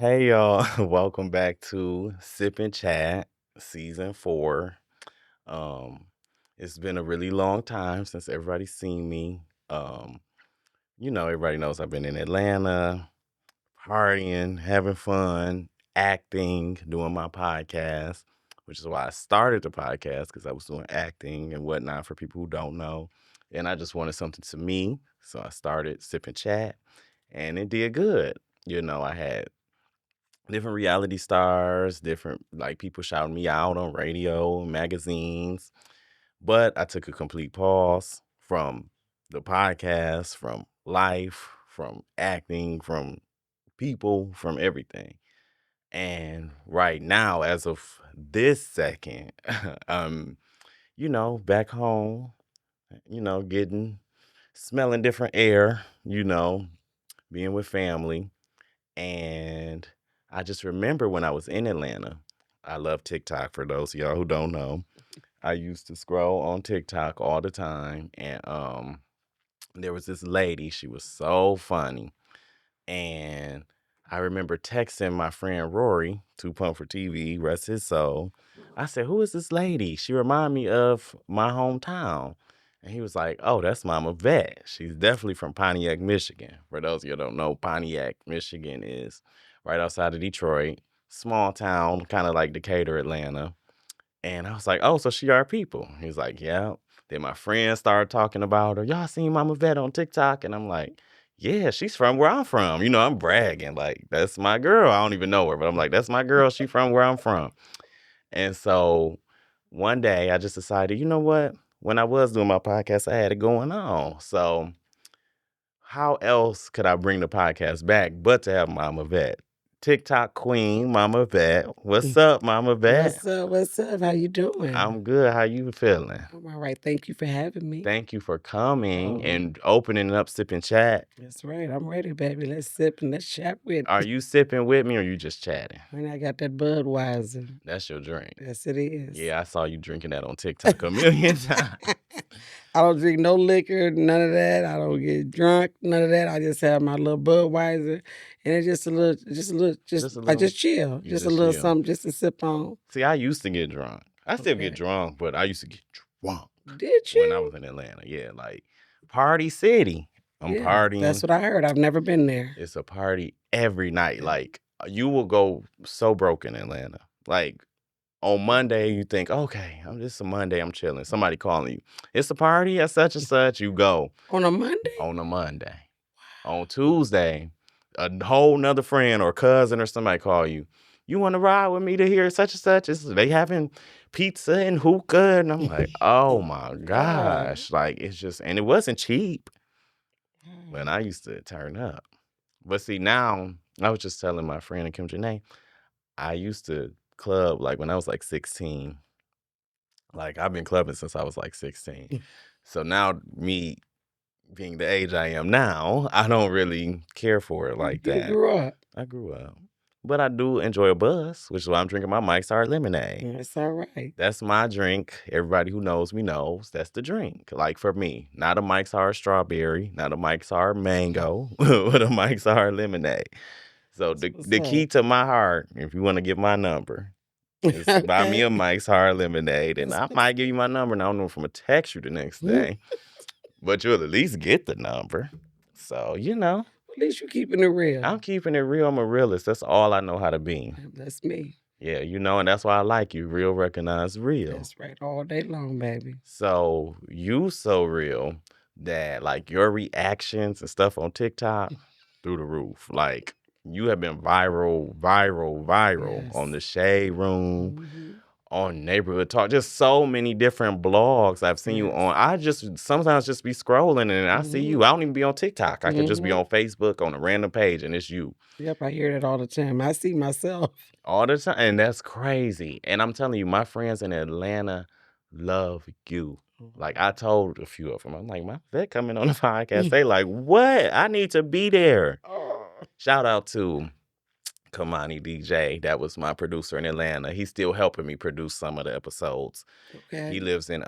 Hey y'all, welcome back to Sip and Chat season 4. Um it's been a really long time since everybody's seen me. Everybody knows I've been in Atlanta, partying, having fun, acting, doing my podcast, which is why I started the podcast because I was doing acting and whatnot for people who don't know. And I just wanted something to me. So I started Sip and Chat and it did good. I had different reality stars, different like people shouting me out on radio, magazines. But I took a complete pause from the podcast, from life, from acting, from people, from everything. And right now, as of this second, um, back home, getting smelling different air, being with family. And I just remember when I was in Atlanta, I love TikTok for those of y'all who don't know. I used to scroll on TikTok all the time. And there was this lady, she was so funny. And I remember texting my friend Rory, 2 Pump for TV, rest his soul. I said, "Who is this lady? She remind me of my hometown." And he was like, "Oh, that's Mama Vette. She's definitely from Pontiac, Michigan." For those of you who don't know, Pontiac, Michigan is right outside of Detroit. Small town, kind of like Decatur, Atlanta. And I was like, "Oh, so she our people." He was like, "Yeah." Then my friends started talking about her. "Y'all seen Mama Vet on TikTok?" And I'm like, "Yeah, she's from where I'm from." I'm bragging. Like, that's my girl. I don't even know her, but I'm like, "That's my girl. She from where I'm from." And so one day I just decided, you know what? When I was doing my podcast, I had it going on. So how else could I bring the podcast back but to have Mama Vet? TikTok queen, Mama Vet. What's up, Mama Vet? What's up? What's up? How you doing? I'm good. How you feeling? I'm all right. Thank you for having me. Thank you for coming Oh, and opening up Sip and Chat. that's right. I'm ready, baby. Let's sip and let's chat with Are me. you sipping with me or you just chatting? When I got that Budweiser. That's your drink. Yes, it is. Yeah, I saw you drinking that on TikTok a million times. I don't drink no liquor, none of that. I don't get drunk, none of that. I just have my little Budweiser, and it's just a little, Just a I little. just chill, You just a just little chill. something, just to sip on. See, I used to get drunk. I still get Okay. drunk, but I used to get drunk Did when I you? was in Atlanta. Yeah, like Party City. I'm Yeah, partying. that's what I heard. I've never been there. It's a party every night. Yeah. Like you will go so broke in Atlanta. Like on Monday, you think, okay, it's a Monday, I'm chilling. Somebody calling you. It's a party at such and such. You go On a Monday? on a Monday. On Tuesday, a whole nother friend or cousin or somebody call you. You want to ride with me to hear such and such? They having pizza and hookah. And I'm like, oh my gosh. Like it's just, and it wasn't cheap when I used to turn up. But see, now I was just telling my friend and Kim Janae, I used to club like when I was like 16. Like I've been clubbing since I was like 16. So now me being the age I am now, I don't really care for it like You that. grew up. I grew up. But I do enjoy a buzz, which is why I'm drinking my Mike's Hard Lemonade. That's all right. That's my drink. Everybody who knows me knows that's the drink. Like for me, not a Mike's Hard Strawberry, not a Mike's Hard Mango, but a Mike's Hard Lemonade. So the key to my heart, if you want to get my number, is buy me a Mike's Hard Lemonade, and I might give you my number, and I don't know if I'm going to text you the next day, but you'll at least get the number. So, At least you keeping it real. I'm keeping it real. I'm a realist. That's all I know how to be. That's me. Yeah, and that's why I like you. Real, recognize real. That's right. All day long, baby. So you so real that like your reactions and stuff on TikTok through the roof. Like you have been viral Yes. on the Shade Room, on Neighborhood Talk, just so many different blogs I've seen you on. I just sometimes just be scrolling and I see you. I don't even be on TikTok. I could just be on Facebook on a random page and it's you. Yep, I hear that all the time. I see myself. All the time. And that's crazy. And I'm telling you, my friends in Atlanta love you. Like I told a few of them, I'm like, my vet coming on the podcast. They like, what? I need to be there. Shout out to Kamani DJ. That was my producer in Atlanta. He's still helping me produce some of the episodes. Okay. He lives in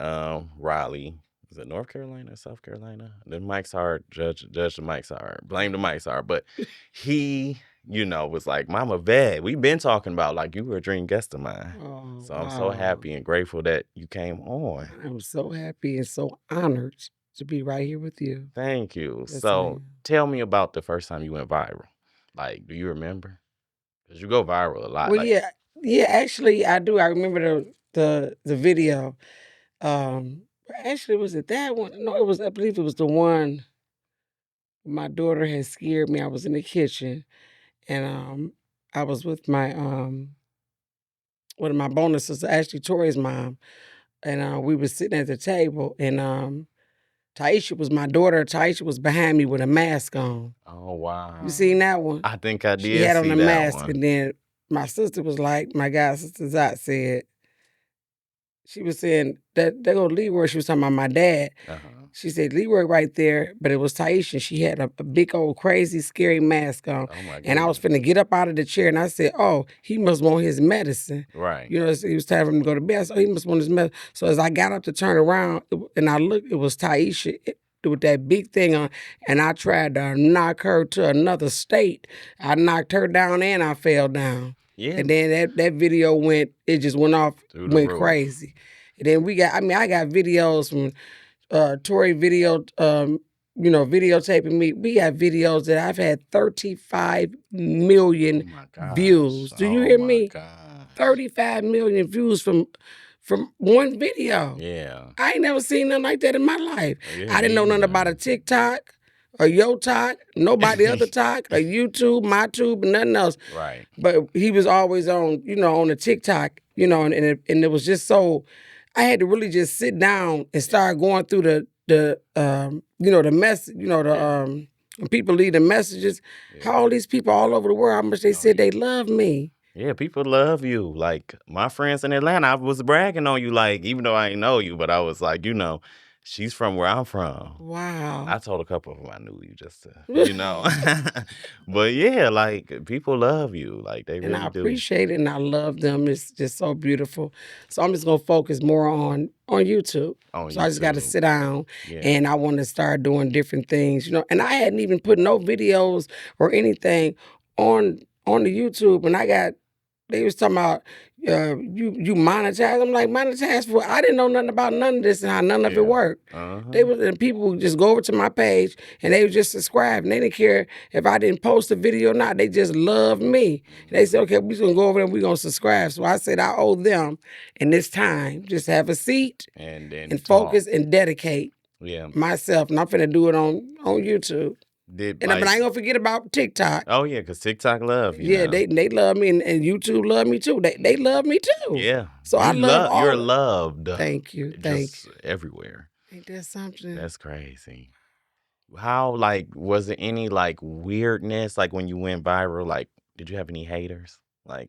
Raleigh. Is it North Carolina, South Carolina? The Mike's Hard, judge the Mike's Hard. Blame the Mike's Hard. But he was like, Mama Vette, we've been talking about, like, you were a dream guest of mine. Oh, So I'm so wow. happy and grateful that you came on. I'm so happy and so honored to be right here with you. Thank you. Yes, I So am. tell me about the first time you went viral. Like, do you remember? Because you go viral a lot. Well, Like, yeah, actually, I do. I remember the video. Actually, was it that one? No, it was. I believe it was the one. My daughter had scared me. I was in the kitchen, and I was with my one of my bonus sisters, actually Tori's mom, and we were sitting at the table, and Taisha was my daughter. Taisha was behind me with a mask on. oh wow. You seen that one? I think I She did had on see a that mask, one. and then my sister was like, my god sister Zot said, she was saying that they go Leroy. She was talking about my dad. Uh-huh. She said Leroy right there, but it was Taisha. She had a big old crazy scary mask on, Oh my and I was goodness. finna get up out of the chair, and I said, "Oh, he must want his medicine." Right. You know, he was time for him to go to bed, so he must want his medicine. So as I got up to turn around, and I looked, it was Taisha with that big thing on, and I tried to knock her to another state. I knocked her down, and I fell down. Yeah. And then that video it just went off, Through the went roof. crazy. And then I got videos from Tori videotaping me. We got videos that I've had 35 million views. Do you hear me? Gosh. 35 million views from one video. Yeah. I ain't never seen nothing like that in my life. Yeah, I didn't know me nothing either. about a TikTok, a Yo-Talk, nobody other talk, a YouTube, my tube, and nothing else. Right. But he was always on, on the TikTok, and it was just so. I had to really just sit down and start going through the message, when people leave the messages, how all these people all over the world, how much they said they love me. Yeah, people love you. Like, my friends in Atlanta, I was bragging on you, like, even though I didn't know you, but I was like, she's from where I'm from. Wow. I told a couple of them I knew you just to, But yeah, like, people love you. Like, they really And I do. appreciate it and I love them. It's just so beautiful. So I'm just gonna focus more on YouTube. I just gotta sit down and I want to start doing different things, And I hadn't even put no videos or anything on the YouTube, and they was talking about you monetize. I'm like, monetize for what? I didn't know nothing about none of this and how none of it worked. And people would just go over to my page and they would just subscribe, and they didn't care if I didn't post a video or not. They just loved me. And they said, okay, we're gonna go over there and we're gonna subscribe. So I said I owe them in this time, just have a seat and focus and dedicate myself. And I'm finna do it on YouTube. But I ain't gonna forget about TikTok. Oh yeah, because TikTok love you. Yeah, they love me, and YouTube love me too. They love me too. Yeah. So I love all. You're loved. Thank you. Just everywhere. Ain't that something? That's crazy. How, was there any, weirdness, when you went viral? Like, did you have any haters? Like,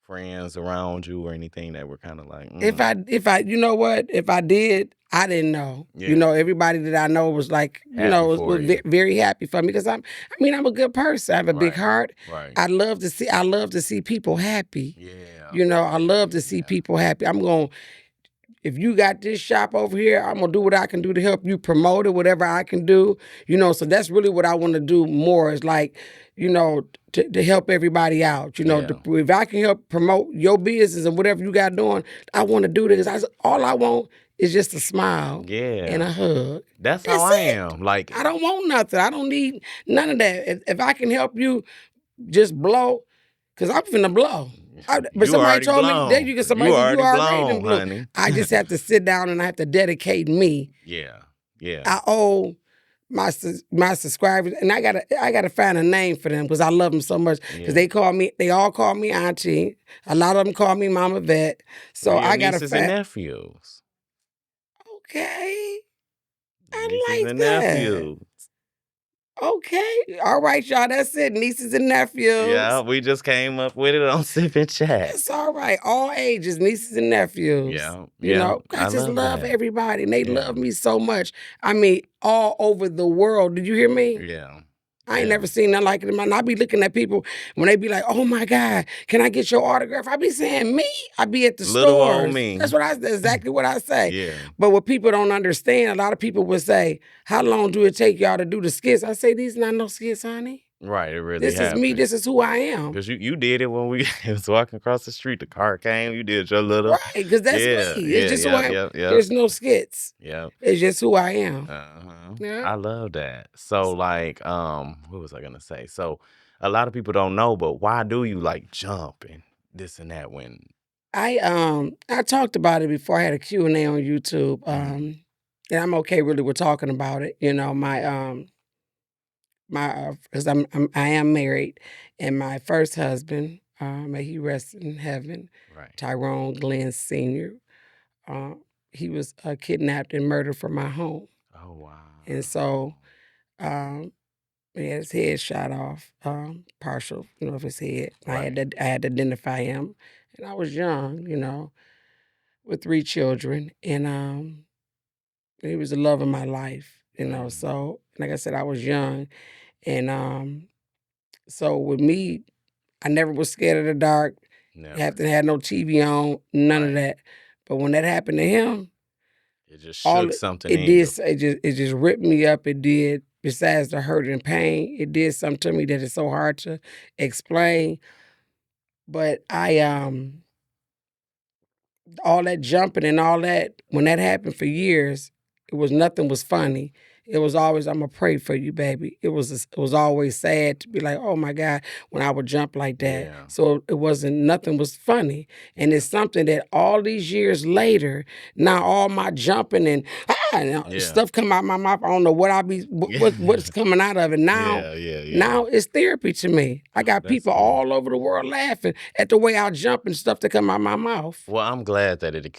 friends around you or anything that were kind of like, If I, you know what? If I did, I didn't know. Yeah. Everybody that I know was like, was very happy for me because I'm a good person. I have a big heart. Right. I love to see people happy. Yeah. I love to see people happy. If you got this shop over here, I'm gonna do what I can do to help you promote it, whatever I can do. So that's really what I want to do more is to help everybody out. If I can help promote your business and whatever you got doing, I want to do this. All I want is just a smile and a hug. That's how I am. Like, I don't want nothing. I don't need none of that. If I can help you just blow, because I'm finna blow. But somebody told me that you already blown, honey. I just have to sit down and I have to dedicate me. Yeah. I owe my subscribers, and I gotta find a name for them because I love them so much. Because they all call me auntie. A lot of them call me Mama Vette. So I gotta nieces and nephews. Okay, I nieces like and that. Nephews. Okay. All right, y'all. That's it. Nieces and nephews. Yeah, we just came up with it on Sip&Chat. That's all right. All ages, nieces and nephews. Yeah. I just love everybody. And they love me so much. All over the world. Did you hear me? Yeah. I ain't never seen nothing like it in my life. I be looking at people when they be like, oh my God, can I get your autograph? I be saying, me? I be at the Little stores. old me. That's exactly what I say. Yeah. But what people don't understand, a lot of people would say, how long do it take y'all to do the skits? I say, these not no skits, honey. Right, it really This is me. happened. This is who I am. Because you did it when we was walking across the street. The car came. You did your little. Right, because that's me. It's just who I am. There's no skits. Yep. It's just who I am. Yeah. I love that. So like, what was I gonna say? So a lot of people don't know, but why do you like jump and this and that when I talked about it before. I had a Q&A on YouTube. And I'm okay really with talking about it. You know, because I am married, and my first husband, may he rest in heaven, right. Tyrone Glenn Sr. He was kidnapped and murdered from my home. Oh wow. And so he had his head shot off, partial, of his head. Right. I had to identify him, and I was young, with 3 children, and he was the love of my life, So, like I said, I was young, and so with me, I never was scared of the dark. Never. Have to have no TV on, none of that. But when that happened to him, it just shook something in you. It just ripped me up. It did. Besides the hurt and pain, it did something to me that is so hard to explain. But all that jumping and all that, when that happened for years, nothing was funny. It was always, I'm gonna pray for you, baby. It was always sad to be like, oh my God, when I would jump like that. Yeah. So nothing was funny. And it's something that all these years later, now all my jumping and stuff come out my mouth. I don't know what what's coming out of it now. Now it's therapy to me. I got people all over the world laughing at the way I jump and stuff that come out my mouth. Well, I'm glad that it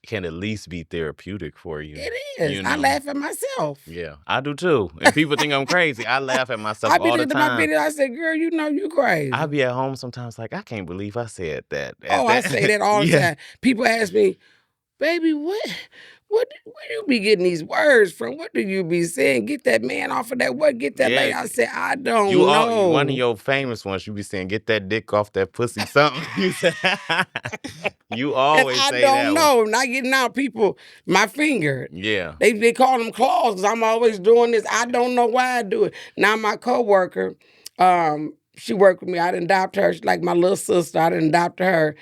can at least be therapeutic for you. It is. I laugh at myself. Yeah, I do too. And people think I'm crazy. I laugh at myself all the time. I be looking at my video. I say, girl, you crazy. I be at home sometimes like, I can't believe I said that. I say that all the time. People ask me, baby, where you be getting these words from? What do you be saying? Get that man off of that. What? Get that lady. I said, I don't know. One of your famous ones, you be saying, get that dick off that pussy, something. You always say that. I don't know. Not getting out people, my finger. Yeah. They call them claws because I'm always doing this. I don't know why I do it. Now my coworker, she worked with me. I didn't adopt her. She's like my little sister. I didn't adopt her.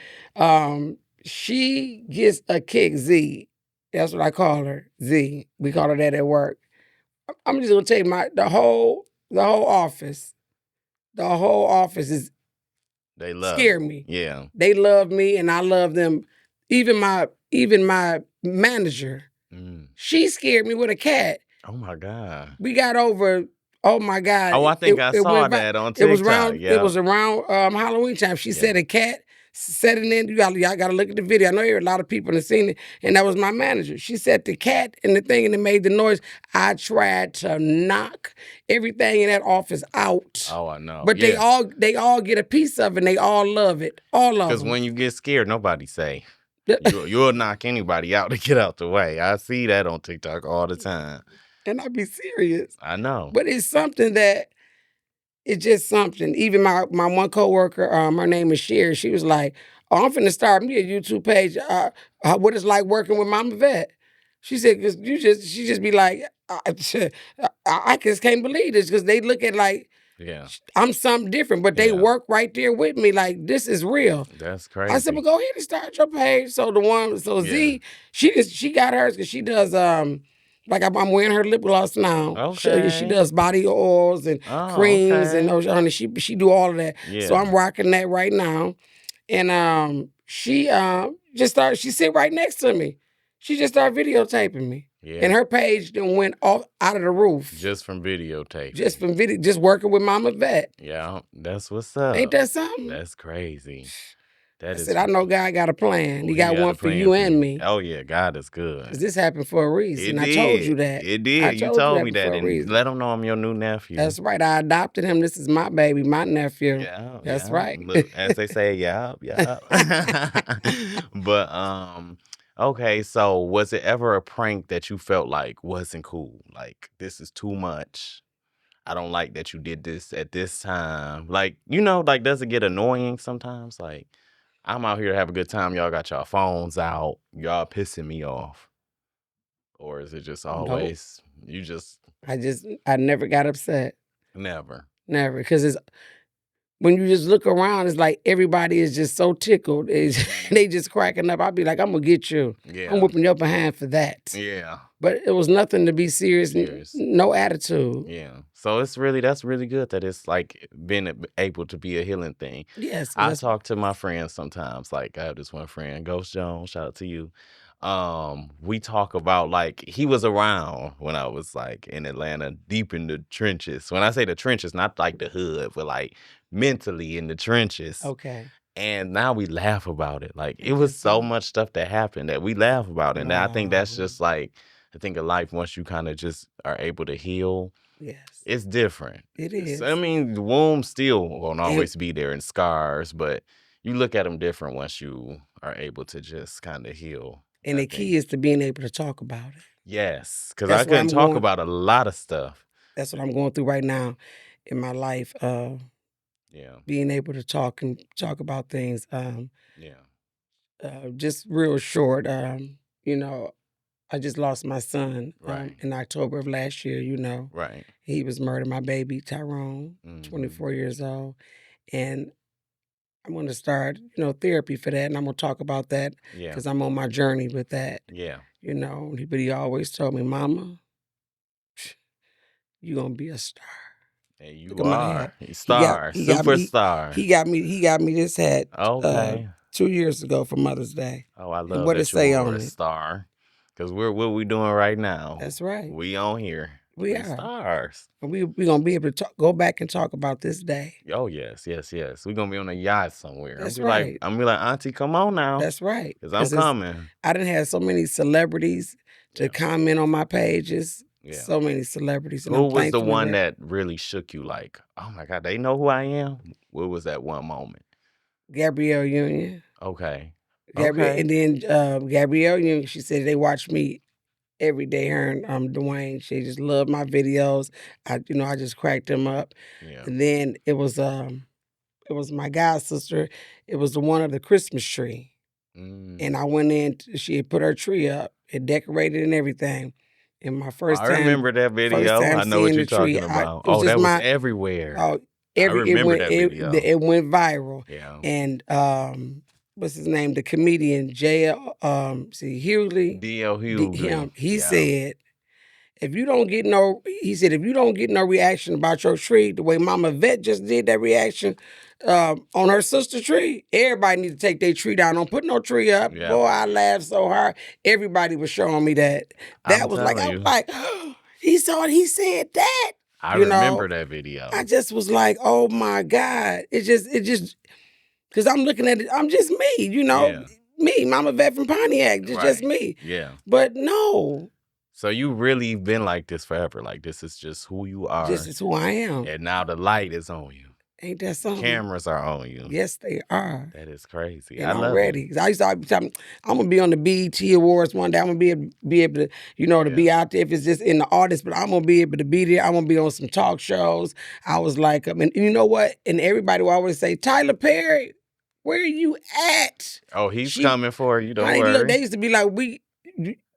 She gets a kick, Z. That's what I call her, Z. We call her that at work. I'm just gonna tell you the whole office. The whole office is scare me. Yeah. They love me and I love them. Even my manager, she scared me with a cat. Oh my God. We got over. Oh my God. Oh, I think I saw that on TikTok. It was around Halloween time. She said a cat set it in. Y'all got to look at the video. I know a lot of people have seen it, and that was my manager. She set the cat in the thing, and it made the noise. I tried to knock everything in that office out. Oh, I know. But they all get a piece of it, and they all love it. All of them. Because when you get scared, nobody say. You'll knock anybody out to get out the way. I see that on TikTok all the time. And I be serious. I know. But it's something that, it's just something. Even my one coworker, her name is Sherry, she was like, oh, I'm finna start me a YouTube page. What it's like working with Mama Vette. She said, because she just be like, I just can't believe this, because they look at like, I'm something different, but they work right there with me. Like, this is real. That's crazy. I said, well, go ahead and start your page. So Z, she got hers because she does like I'm wearing her lip gloss now. Okay. She does body oils and creams and honey, she do all of that. Yeah. So I'm rocking that right now. And she she sit right next to me. She just started videotaping me. Yeah. And her page then went off out of the roof. Just from videotaping. Just working with Mama Vette. Yeah, that's what's up. Ain't that something? That's crazy. I know God got a plan. He got one for you and me. Oh, yeah, God is good. Because this happened for a reason. I told you that. It did. You told me that. And let him know I'm your new nephew. That's right. I adopted him. This is my baby, my nephew. Yeah, that's right. Look, as they say, yeah. But, okay, so was it ever a prank that you felt like wasn't cool? Like, this is too much. I don't like that you did this at this time. Like, like, does it get annoying sometimes? Like, I'm out here to have a good time. Y'all got y'all phones out. Y'all pissing me off. Or is it just always, I never got upset. Never. Never, because it's when you just look around, it's like everybody is just so tickled. They just cracking up. I'll be like, I'm gonna get you. Yeah. I'm whooping your behind for that. Yeah. But it was nothing to be serious. No attitude. Yeah. So that's really good that it's like been able to be a healing thing. Yes. I talk to my friends sometimes. Like I have this one friend, Ghost Jones, shout out to you. We talk about like he was around when I was like in Atlanta, deep in the trenches. When I say the trenches, not like the hood, but like mentally in the trenches. Okay. And now we laugh about it. Like it was so much stuff that happened that we laugh about. And I think that's just like I think of life once you kind of just are able to heal. Yes. It's different. It is. I mean, the womb still won't always be there and scars, but you look at them different once you are able to just kind of heal. And the key is to being able to talk about it. Yes, because I couldn't talk about a lot of stuff. That's what I'm going through right now in my life. Being able to talk about things. Just real short. You know, I just lost my son in October of last year. You know, he was murdered. My baby Tyrone, 24 years old, and I'm going to start, therapy for that, and I'm going to talk about that because I'm on my journey with that. Yeah. But he always told me, Mama, you're going to be a star. And you are a star, superstar. He got me this hat. Okay. 2 years ago for Mother's Day. Oh, I love what that you are a star. Because what we doing right now. That's right. We on here. We are stars. We're gonna be able to go back and talk about this day. Oh yes. We're gonna be on a yacht somewhere. That's right. I'm be like, Auntie, come on now. That's right. Because I'm coming. I didn't have so many celebrities to comment on my pages. Yeah. So many celebrities. And who was the one that really shook you? Like, oh my God, they know who I am. What was that one moment? Gabrielle Union. Okay. And then Gabrielle Union, she said they watch me every day. Her and Dwayne, she just loved my videos. I just cracked them up. Yeah. And then it was my god sister. It was the one of the Christmas tree. And I went in. She had put her tree up, it decorated and everything. And my first time, I remember that video. I know what you're talking about. That was everywhere. I remember that video. It went viral. Yeah. And what's his name? The comedian Hughley. D.L. Hughley. He said, if you don't get no reaction about your tree, the way Mama Vette just did that reaction on her sister's tree, everybody need to take their tree down. Don't put no tree up. Yeah. Boy, I laughed so hard. Everybody was showing me that. I was like, oh, he said that. I remember that video. I just was like, oh my God. It just, because I'm looking at it, I'm just me, me, Mama Vette from Pontiac, just me. Yeah. But no. So you really been like this forever. Like this is just who you are. This is who I am. And now the light is on you. Ain't that something? Cameras are on you. Yes, they are. That is crazy. And I'm ready. I used to tell them, I'm gonna be on the BET Awards one day. I'm gonna be able to, to be out there if it's just in the artist, but I'm gonna be able to be there. I'm gonna be on some talk shows. I was like, and you know what? And everybody will always say, Tyler Perry, where are you at? Oh, he's coming for you. Don't worry. Look, they used to be like,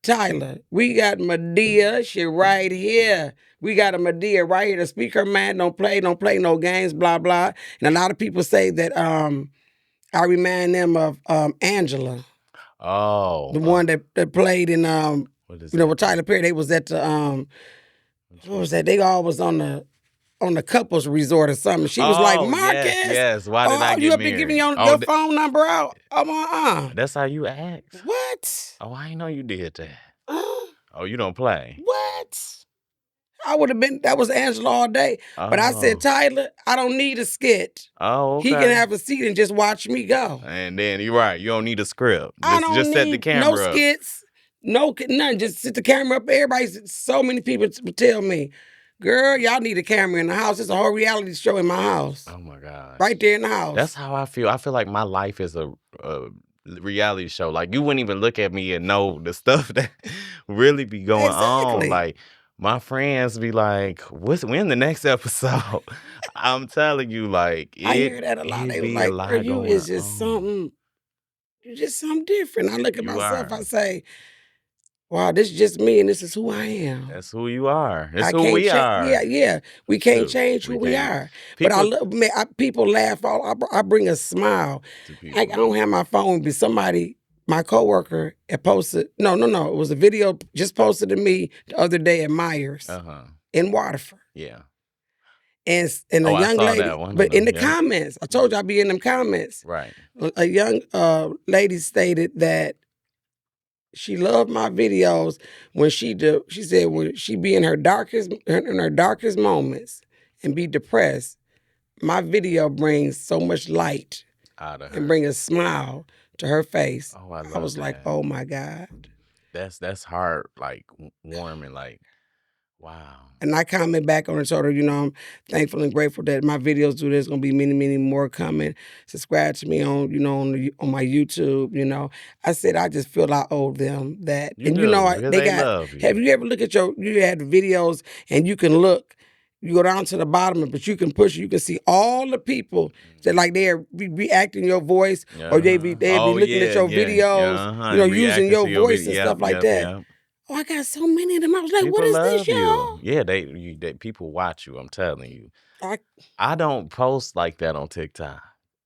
Tyler, we got Medea. She right here. We got a Medea right here to speak her mind. Don't play no games, blah, blah. And a lot of people say that I remind them of Angela. Oh. The one that played in, with Tyler Perry. They was at the, what was that? They all was on the couples resort or something. She was like, Marcus. Yes. Why did I get you up married? Here giving your phone number out? That's how you act. What? Oh, I didn't know you did that. Oh, you don't play. What? I would have been, that was Angela all day. Oh. But I said, Tyler, I don't need a skit. Oh, okay. He can have a seat and just watch me go. And then you're right. You don't need a script. I don't just need set the camera no skits. Nothing. Just sit the camera up. So many people tell me, girl, y'all need a camera in the house. It's a whole reality show in my house. Oh, my God. Right there in the house. That's how I feel. I feel like my life is a reality show. Like, you wouldn't even look at me and know the stuff that really be going on. Like, my friends be like, when the next episode? I'm telling you, like, I hear that a lot. They be like, you is just something, you're just something different. I look at myself, I say, wow, this is just me and this is who I am. That's who you are. That's I who can't we are. Yeah. We can't Shoot, change who we we can't. are. But I People love, man, people laugh. I bring a smile. to I people. don't have my phone, but somebody, my coworker, had posted. No. It was a video just posted to me the other day at Myers in Waterford. Yeah. And a I young saw that lady, one. but in the Yeah. comments, I told you I'd be in them comments. Right. A young lady stated that she loved my videos when she said when she be in her darkest moments and be depressed, my video brings so much light out of her and bring a smile to her face. Oh, I love I was that. like, oh my God. That's hard, like warm and like, wow. And I comment back on it, told her, I'm thankful and grateful that my videos do this. Gonna be many, many more coming. Subscribe to me on, on my YouTube. I said I just feel I owe them that. You And do, because they they love you. Have you ever look at you had the videos and you can look, you go down to the bottom, but you can push, you can see all the people that like they're reacting your voice, or they be looking at your videos, using your voice and stuff like that. Oh, I got so many of them. I was like, people what is this, y'all? You. Yeah, they people watch you. I'm telling you. I don't post like that on TikTok.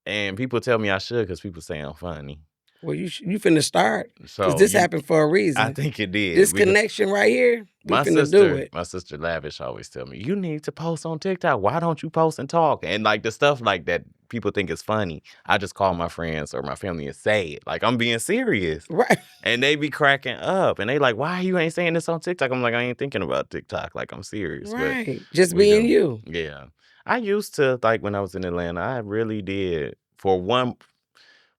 And people tell me I should because people say I'm funny. Well, you finna start. Because So this happened for a reason. I think it did. This connection right here, we finna do it. My sister Lavish always tell me, you need to post on TikTok. Why don't you post and talk? And like the stuff like that people think is funny. I just call my friends or my family and say it. Like I'm being serious. Right. And they be cracking up. And they like, why you ain't saying this on TikTok? I'm like, I ain't thinking about TikTok. Like I'm serious. Right. But just being you. Yeah. I used to, like when I was in Atlanta, I really did. For one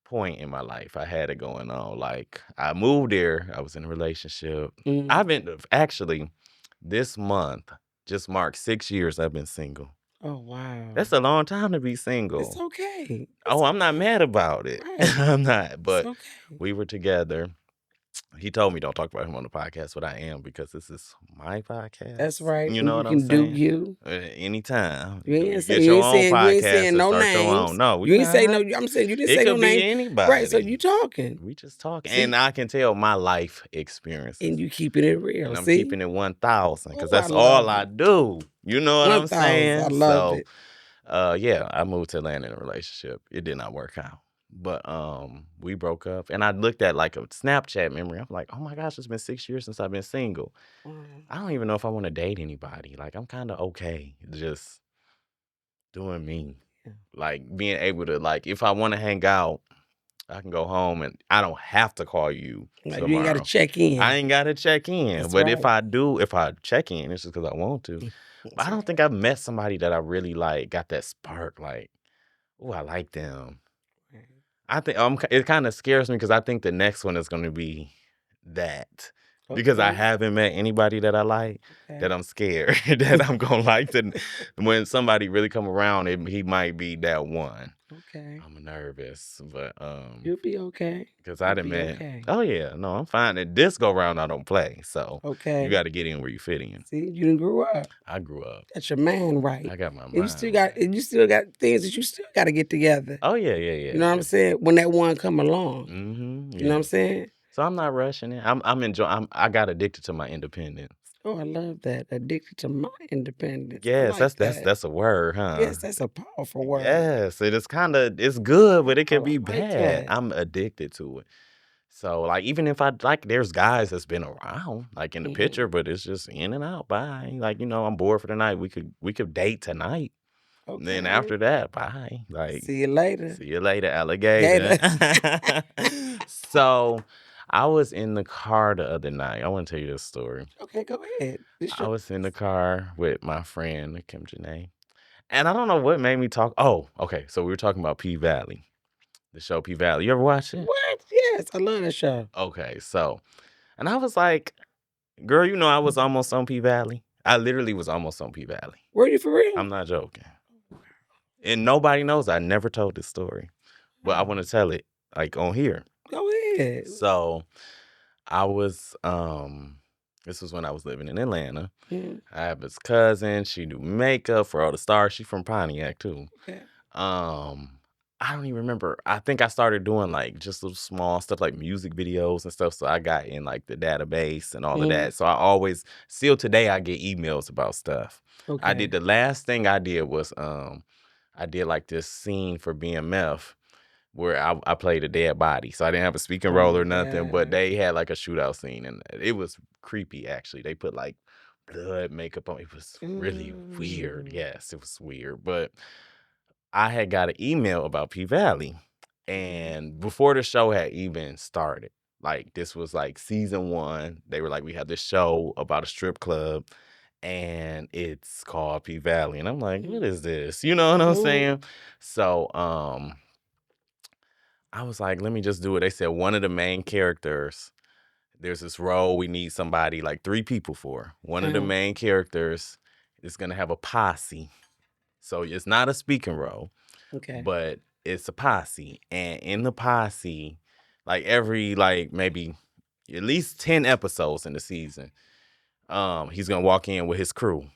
point in my life, I had it going on. Like I moved there. I was in a relationship. I've been actually this month just marked 6 years I've been single. Oh wow. That's a long time to be single. It's okay. I'm not mad about it. Right. I'm not. But okay. We were together. He told me don't talk about him on the podcast, but I am because this is my podcast. That's right. You know what I'm saying? You can do you. Anytime. You ain't saying no names. No, you ain't say no. I'm saying you didn't say no name. It could be anybody. Right. So you talking. We just talking, and I can tell my life experiences, and you keeping it real. And I'm keeping it 1,000 because that's all I do. You know what I'm saying? I love it. Yeah, I moved to Atlanta in a relationship. It did not work out. But we broke up, and I looked at like a Snapchat memory. I'm like, oh my gosh, it's been 6 years since I've been single. I don't even know if I want to date anybody. Like I'm kind of okay just doing me. Like being able to, like, if I want to hang out, I can go home and I don't have to call you. Like you ain't got to check in. I ain't got to check in. That's but right. if I check in, it's just because I want to. But I don't think I've met somebody that I really like, got that spark. Like, oh, I like them. I think it kind of scares me because I think the next one is going to be that. Because I haven't met anybody that I like, that I'm scared that I'm going to like. When somebody really come around, he might be that one. Okay. I'm nervous, but you'll be okay. Because I done met. Okay. Oh yeah, no, I'm fine. And this go round, I don't play. So you got to get in where you fit in. See, you done grew up. I grew up. That's your man, right? I got my mind. You still got things that you still got to get together. Oh yeah. You know what I'm saying? When that one come along. Yeah. You know what I'm saying? So I'm not rushing it. I'm enjoying. I got addicted to my independence. Oh, I love that. Addicted to my independence. Yes, that's a word, huh? Yes, that's a powerful word. Yes, it's good, but it can be bad. I'm addicted to it. So like even if I like, there's guys that's been around like in the picture, but it's just in and out. Bye. Like I'm bored for the night. We could date tonight. Okay. Then after that, bye. Like see you later. See you later, alligator. So I was in the car the other night. I want to tell you this story. Okay, go ahead. I was in the car with my friend, Kim Janae. And I don't know what made me talk. Oh, okay. So we were talking about P Valley, the show P Valley. You ever watch it? What? Yes, I love that show. Okay, so, and I was like, girl, I was almost on P Valley. I literally was almost on P Valley. Were you for real? I'm not joking. And nobody knows. I never told this story, but I want to tell it like on here. Go ahead. So I was, this was when I was living in Atlanta. I have this cousin. She do makeup for all the stars. She from Pontiac too. Okay. I I don't even remember. I think I started doing like just little small stuff like music videos and stuff. So I got in like the database and all of that. So I always, still today, I get emails about stuff. I did, the last thing I did was I did like this scene for BMF where I played a dead body. So I didn't have a speaking role or nothing, but they had like a shootout scene and it was creepy actually. They put like blood makeup on. It was really weird. Yes, it was weird. But I had got an email about P Valley. And before the show had even started, like this was like season 1. They were like, we have this show about a strip club and it's called P Valley. And I'm like, what is this? You know what I'm saying? So I was like, let me just do it. They said one of the main characters, there's this role we need somebody, like 3 people for. One of the main characters is gonna have a posse. So it's not a speaking role. But it's a posse. And in the posse, like every like maybe at least 10 episodes in the season, he's gonna walk in with his crew.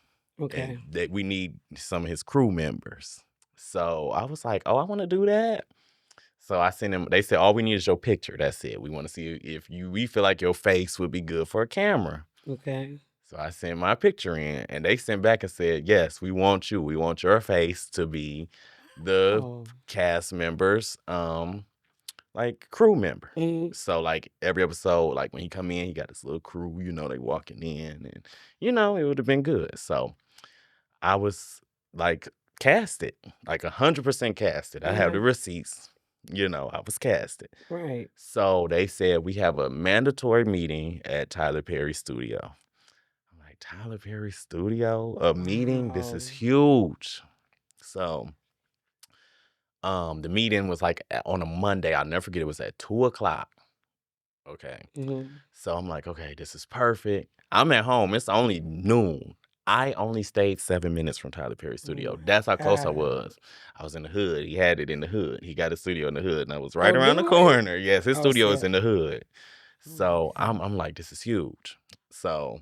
And that we need some of his crew members. So I was like, oh, I want to do that. So I sent him, they said, all we need is your picture. That's it. We want to see if we feel like your face would be good for a camera. So I sent my picture in and they sent back and said, yes, we want you. We want your face to be the cast members, like crew member. So like every episode, like when he come in, he got this little crew, you know, they walking in and, you know, it would have been good. So I was like casted, like 100% casted. I have the receipts, you know, I was casted. So they said, we have a mandatory meeting at Tyler Perry's studio. Tyler Perry studio, a meeting. This is huge. So, the meeting was like on a Monday. I'll never forget. It was at 2:00. Okay. So I'm like, okay, this is perfect. I'm at home. It's only noon. I only stayed 7 minutes from Tyler Perry studio. That's how close I was. I was in the hood. He had it in the hood. He got a studio in the hood, and I was right around the corner. Yes, his studio is in the hood. So I'm like, this is huge. So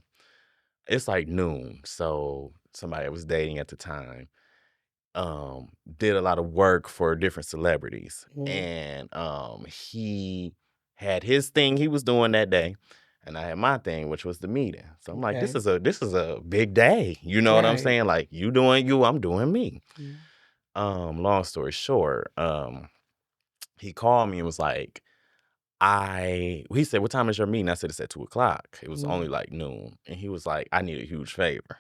it's like noon. So somebody I was dating at the time did a lot of work for different celebrities. And he had his thing he was doing that day. And I had my thing, which was the meeting. So I'm like, this is a big day. You know what I'm saying? Like you doing you, I'm doing me. Long story short, he called me and was like, he said, what time is your meeting? I said, it's at 2:00. It was only like noon. And he was like, I need a huge favor.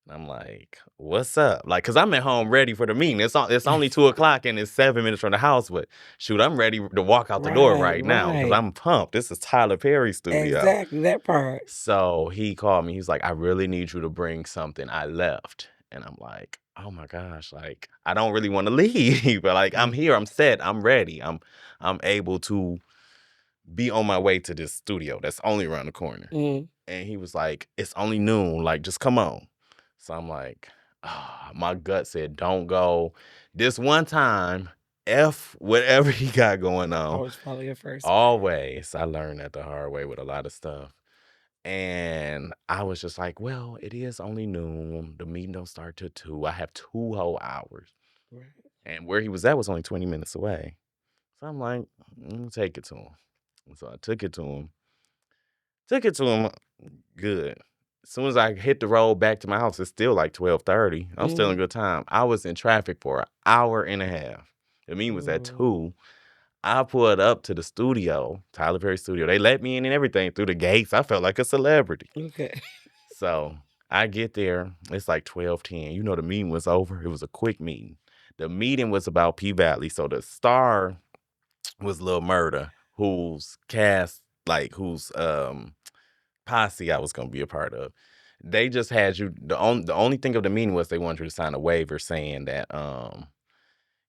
And I'm like, what's up? Like, cause I'm at home ready for the meeting. It's only 2:00 and it's 7 minutes from the house, but shoot, I'm ready to walk out the door right now because I'm pumped. This is Tyler Perry studio. Exactly, that part. So he called me. He's like, I really need you to bring something I left. And I'm like, oh my gosh, like I don't really want to leave, but like I'm here, I'm set, I'm ready. I'm able to be on my way to this studio that's only around the corner. And he was like, it's only noon, like just come on. So I'm like, my gut said, don't go. This one time, F whatever he got going on. Always follow your first. Always. I learned that the hard way with a lot of stuff. And I was just like, well, it is only noon. The meeting don't start till 2. I have 2 whole hours. And where he was at was only 20 minutes away. So I'm like, take it to him. So I took it to him. Good. As soon as I hit the road back to my house, it's still like 12:30. I'm still in good time. I was in traffic for an hour and a half. The meeting was at 2. I pulled up to the studio, Tyler Perry studio. They let me in and everything through the gates. I felt like a celebrity. So I get there. It's like 12:10. You know, the meeting was over. It was a quick meeting. The meeting was about P Valley. So the star was Lil Murda, whose cast, like whose posse I was gonna be a part of. They just had you. The only thing of the meeting was they wanted you to sign a waiver saying that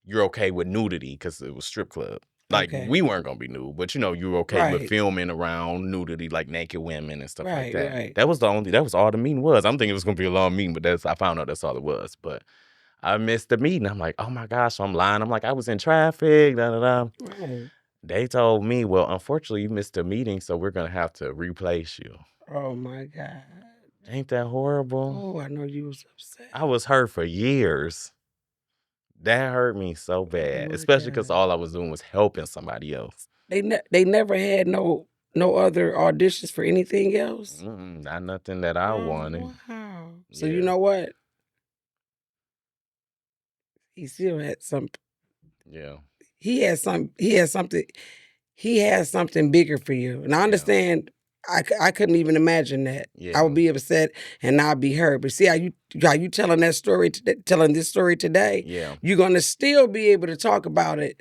you're okay with nudity because it was strip club. Like we weren't gonna be nude, but you know you were okay with filming around nudity, like naked women and stuff like that. That was all the meeting was. I'm thinking it was gonna be a long meeting, but I found out that's all it was. But I missed the meeting. I'm like, oh my gosh, I'm lying. I'm like, I was in traffic. Da da da. They told me, well, unfortunately, you missed the meeting, so we're gonna have to replace you. Oh my God. Ain't that horrible? Oh, I know you was upset. I was hurt for years. That hurt me so bad, my especially because God. all I was doing was helping somebody else. They never had no other auditions for anything else? Not nothing that I wanted. Wow. So Yeah. you know what? He still had some. Yeah. He has something. He has something bigger for you, and I Yeah. understand. I couldn't even imagine that. I would Yeah. be upset and I'd be hurt. But see how you telling that story, telling this story today. Yeah. You're gonna still be able to talk about it.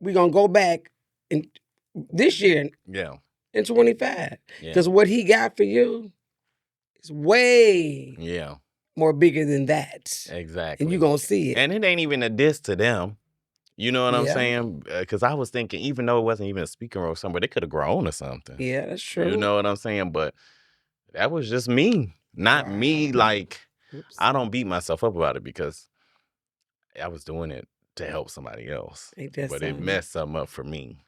We're gonna go back in this year Yeah. in 25, Yeah. because what he got for you is way Yeah. more bigger than that, and Exactly. you're gonna see it. And it ain't even a diss to them. You know what I'm Yeah. saying? Because I was thinking, even though it wasn't even a speaking role somewhere, they could have grown or something. Yeah, that's You true. know what I'm saying? But that was just me. Not me, Wow. like, Oops. I don't beat myself up about it because I was doing it to help somebody else. Ain't that But it something? messed something up for me.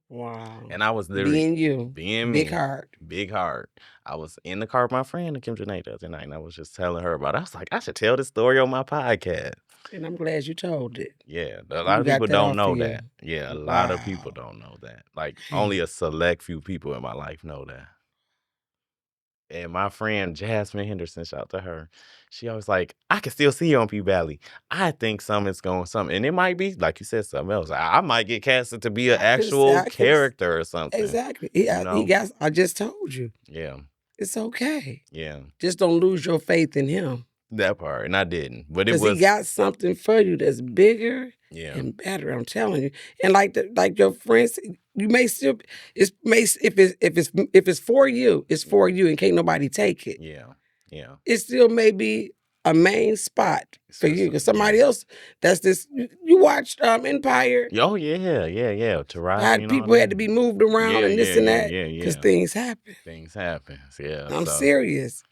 Wow. And I was literally Being you. being Big me. heart. Big heart. I was in the car with my friend, Kim Janae, the other night, and I was just telling her about it. I was like, I should tell this story on my podcast. And I'm glad you told it. Yeah, a lot You of got people that don't off know of you. that. Yeah, a lot of people Wow. don't know that. Like, only a select few people in my life know that. And my friend Jasmine Henderson, shout out to her. She always like, I can still see you on P Valley. I think something's going something. And it might be, like you said, something else. I might get casted to be an actual character or something. Exactly. know? I just told you. Yeah. It's okay. Yeah. Just don't lose your faith in him. That part. And I didn't. But it Because was. he got something for you that's bigger and better. I'm telling you. And like your friends, you may still if it's for you, it's for you, and can't nobody take it. Yeah. Yeah. It still may be a main spot for you. Because somebody else, that's this. You watched Empire. Oh yeah, yeah, yeah. How people had to be moved around and this and that because things happen. Things happen. Yeah. I'm serious.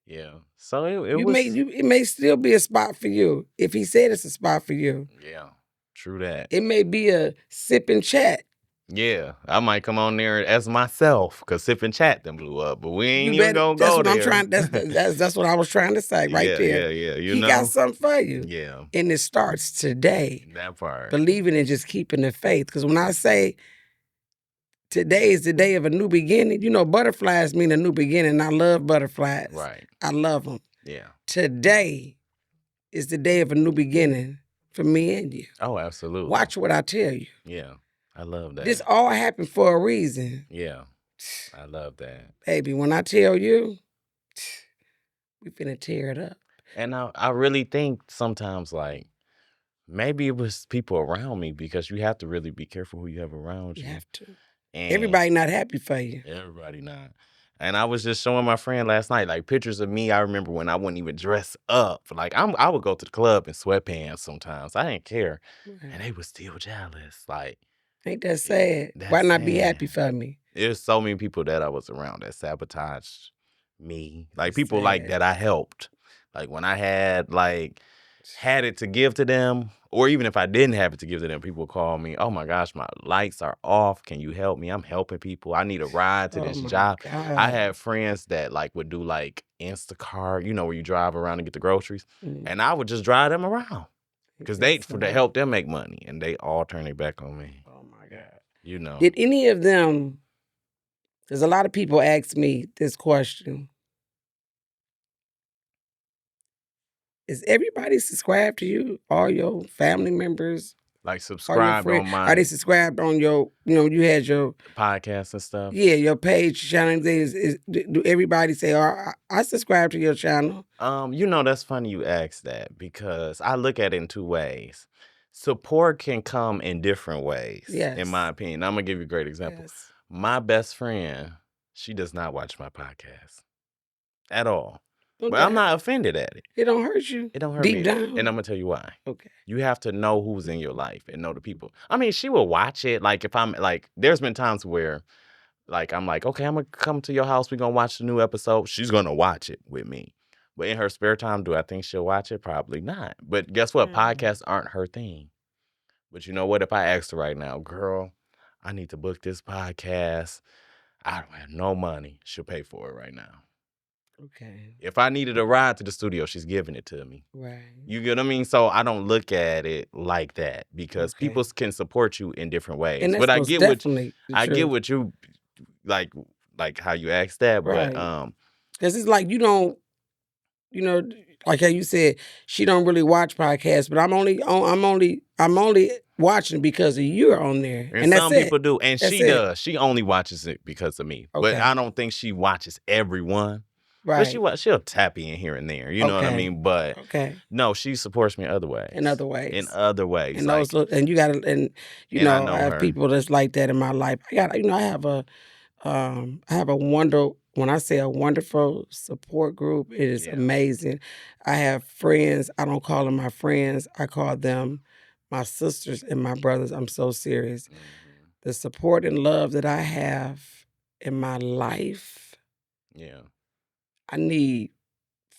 Yeah. So it was. It may still be a spot for you if he said it's a spot for you. Yeah. True that. It may be a sip and chat. Yeah, I might come on there as myself because Sip and Chat then blew up, but we ain't even gonna that's go what there. I'm trying. That's what I was trying to say right there. Yeah. He got something for you. Yeah, and it starts today. that part. Believing and just keeping the faith. Because when I say today is the day of a new beginning, you know, butterflies mean a new beginning. I love butterflies. Right. I love them. Yeah. Today is the day of a new beginning for me and you. Oh, absolutely. Watch what I tell you. Yeah, I love that. This all happened for a reason. Yeah, I love that. Baby, when I tell you, we finna tear it up. And I really think sometimes, like, maybe it was people around me because you have to really be careful who you have around you. You have to. And everybody not happy for you. Everybody not. And I was just showing my friend last night, like, pictures of me. I remember when I wouldn't even dress up. Like, I would go to the club in sweatpants sometimes. I didn't care. And they were still jealous. Like, ain't that sad? Why not be happy for me? There's so many people that I was around that sabotaged me. Like, people like that I helped. Like, when I had it to give to them, or even if I didn't have it to give to them, people would call me, oh my gosh, my lights are off. Can you help me? I'm helping people. I need a ride to this job. God. I had friends that would do Instacart, where you drive around and get the groceries. And I would just drive them around because to help them make money. And they all turned their back on me. Oh my God. Did any of them, because a lot of people ask me this question, is everybody subscribed to you? All your family members? Like, subscribed on my... Are they subscribed on your, you had your... podcast and stuff? Yeah, your page, channel. Do everybody say, oh, I subscribe to your channel? That's funny you asked that because I look at it in two ways. Support can come in different ways, in my opinion. I'm going to give you a great example. Yes. My best friend, she does not watch my podcast at all. But I'm not offended at it. It don't hurt you? It don't hurt me. Deep down? And I'm going to tell you why. Okay. You have to know who's in your life and know the people. I mean, she will watch it. Like, if I'm, there's been times where, I'm like, okay, I'm going to come to your house. We're going to watch the new episode. She's going to watch it with me. But in her spare time, do I think she'll watch it? Probably not. But guess what? Podcasts aren't her thing. But you know what? If I asked her right now, girl, I need to book this podcast. I don't have no money. She'll pay for it right now. Okay. If I needed a ride to the studio, she's giving it to me. Right. You get what I mean? So I don't look at it like that because people can support you in different ways. And that's but I most get definitely I get what you like how you asked that, right. but because it's like you don't, you know, like how you said, she don't really watch podcasts, but I'm only watching because of you're on there, and that's some it. people do, and That's she it. does. She only watches it because of me, but Okay. I don't think she watches everyone. Right. But she'll tap in here and there. You know what I mean? But no, she supports me other ways. In other ways. In other ways. And those, and you gotta, and you And know, I I have her. people that's like that in my life. I got, I have a when I say a wonderful support group, it is amazing. I have friends. I don't call them my friends. I call them my sisters and my brothers. I'm so serious. Mm-hmm. The support and love that I have in my life. Yeah. I need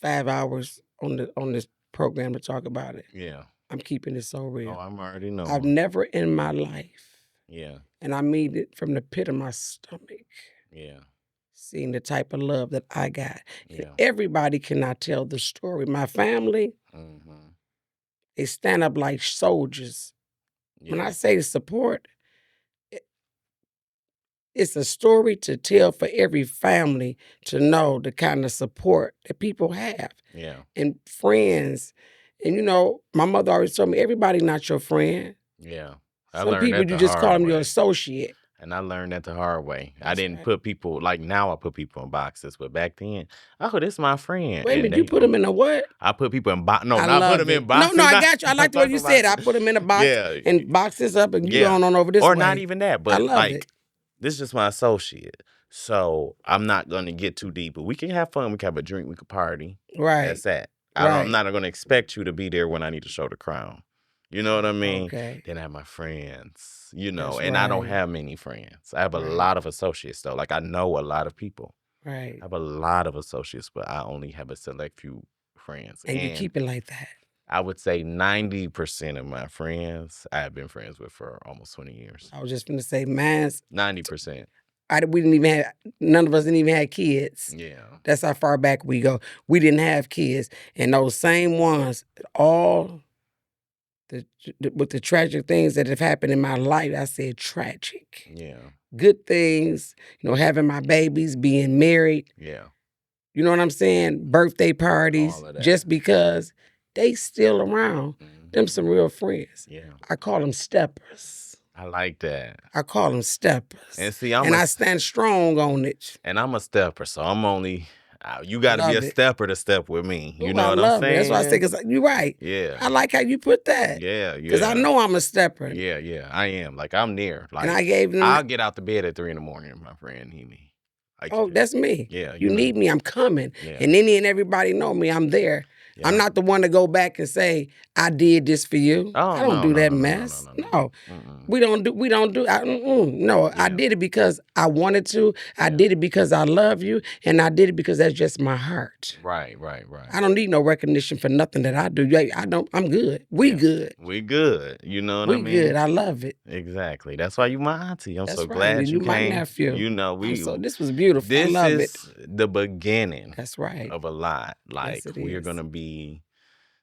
5 hours on this program to talk about it. Yeah. I'm keeping it so real. Oh, I'm already knowing. I've never in my life. Yeah. And I mean it from the pit of my stomach. Yeah. Seeing the type of love that I got. Yeah. And everybody cannot tell the story. My family, they stand up like soldiers. Yeah. When I say support, it's a story to tell for every family to know the kind of support that people have. Yeah. And friends. And my mother always told me, everybody not your friend. Yeah. Some people you just call them your associate. And I learned that the hard way. I didn't put people, like now I put people in boxes, but back then, oh, this is my friend. Wait a minute, you put them in a what? I put people in boxes. No, not put them in boxes. No, I got you. I like the way you said. I put them in a box and box this up and you going on over this way. Or not even that, but I love it. This is just my associate. So I'm not going to get too deep, but we can have fun. We can have a drink. We can party. Right. That's that. I'm not going to expect you to be there when I need to show the crown. You know what I mean? Okay. Then I have my friends, and I don't have many friends. I have a lot of associates, though. Like, I know a lot of people. Right. I have a lot of associates, but I only have a select few friends. And you keep it like that. I would say 90% of my friends I have been friends with for almost 20 years. I was just going to say, man's 90%. None of us didn't even have kids. Yeah. That's how far back we go. We didn't have kids. And those same ones, with the tragic things that have happened in my life, I said tragic. Yeah. Good things, having my babies, being married. Yeah. You know what I'm saying? Birthday parties. Just because they still around. Mm-hmm. Them some real friends. Yeah. I call them steppers. I like that. I call them steppers. And see, I stand strong on it. And I'm a stepper, so I'm only... You got to be a stepper to step with me. You know what I'm saying? That's why I say, because you're right. Yeah. I like how you put that. Yeah. Because I know I'm a stepper. Yeah, I am. Like, I'm near. Like, and I'll get out the bed at 3 in the morning if my friend need me. That's me. Yeah. You need me, I'm coming. Yeah. And any and everybody know me, I'm there. Yeah. I'm not the one to go back and say, I did this for you. I don't do that mess. No. We don't do. No, I did it because I wanted to. I did it because I love you. And I did it because that's just my heart. Right. I don't need no recognition for nothing that I do. I'm good. We good. We good. You know what I mean? We good. I love it. Exactly. That's why you my auntie. I'm so glad you came. My nephew. This was beautiful. I love it. This is the beginning. That's right. Of a lot. Like, we're going to be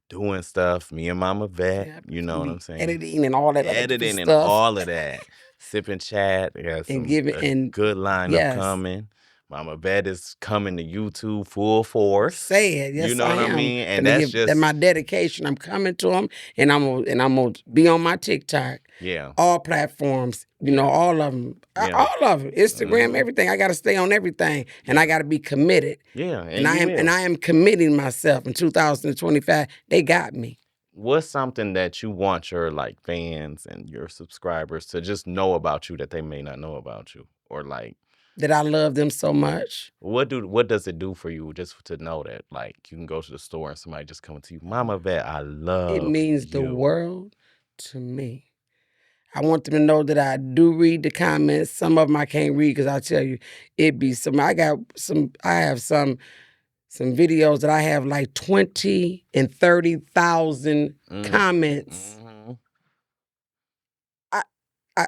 doing stuff, me and Mama Vette, you know what I'm saying? Editing and all that. Editing and all of that. Sip&Chat. Got some good lineup coming. Mama Vette is coming to YouTube full force. Say it, yes, you know I what am. I mean? And that's just my dedication. I'm coming to them, and I'm gonna be on my TikTok. Yeah, all platforms. All of them. Yeah. All of them. Instagram, everything. I got to stay on everything, and I got to be committed. Yeah, and I am committing myself. In 2025, they got me. What's something that you want your fans and your subscribers to just know about you that they may not know about you, or that I love them so much? What does it do for you just to know that you can go to the store and somebody just coming to you, Mama Vette, I love it means you. The world to me. I want them to know that I do read the comments. Some of them I can't read because I tell you, it be some. I have some videos that I have 20 and 30,000 comments. Mm-hmm.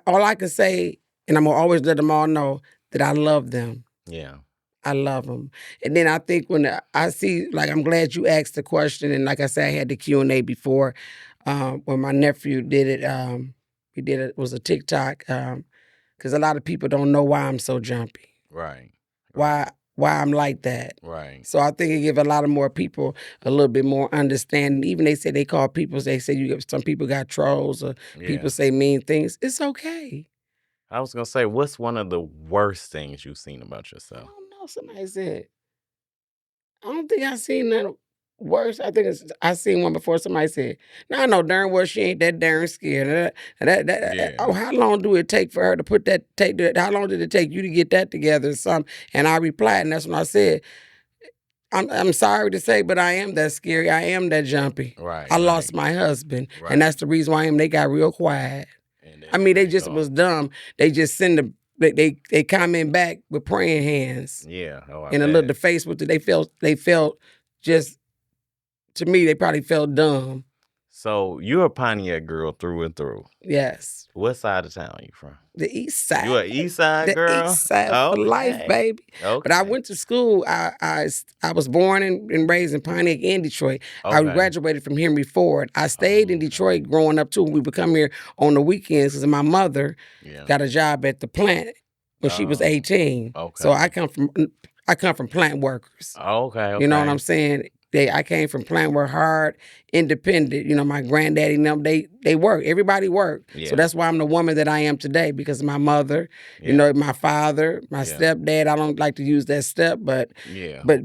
All I can say, and I'm gonna always let them all know that I love them. Yeah. I love them. And then I think when I see, like, I'm glad you asked the question. And like I said, I had the Q&A before when my nephew did it. He did it was a TikTok because a lot of people don't know why I'm so jumpy. Right. Why I'm like that. Right. So I think it give a lot of more people a little bit more understanding. Even they say they call people, they say some people got trolls or people say mean things. It's okay. I was gonna say, what's one of the worst things you've seen about I yourself? don't know. Somebody said, I don't think I seen none worse. I think I seen one before. Somebody said, "No, I know darn well she ain't that darn scared." Oh, how long do it take for her to put that? How long did it take you to get that together? Or something? And I replied, and that's when I said, I'm sorry to say, but I am that scary. I am that jumpy. Right. I lost my husband, Right. and that's the reason why they got real quiet. I mean, they just was dumb. They just send they comment back with praying hands. Yeah. Oh, and a little the face with it. They felt just, to me, they probably felt dumb. So you're a Pontiac girl through and through. Yes. What side of town are you from? The east side. You an east side girl? The east side for life, baby. Okay. But I went to school. I was born and raised in Pontiac and Detroit. Okay. I graduated from Henry Ford. I stayed in Detroit growing up too. We would come here on the weekends because my mother got a job at the plant when she was 18. Okay. So I come from plant workers. Okay. You know what I'm saying? I came from plant work, hard, independent. You know, my granddaddy and them, they work. Everybody work. Yeah. So that's why I'm the woman that I am today, because my mother, you know, my father, my stepdad. I don't like to use that step, but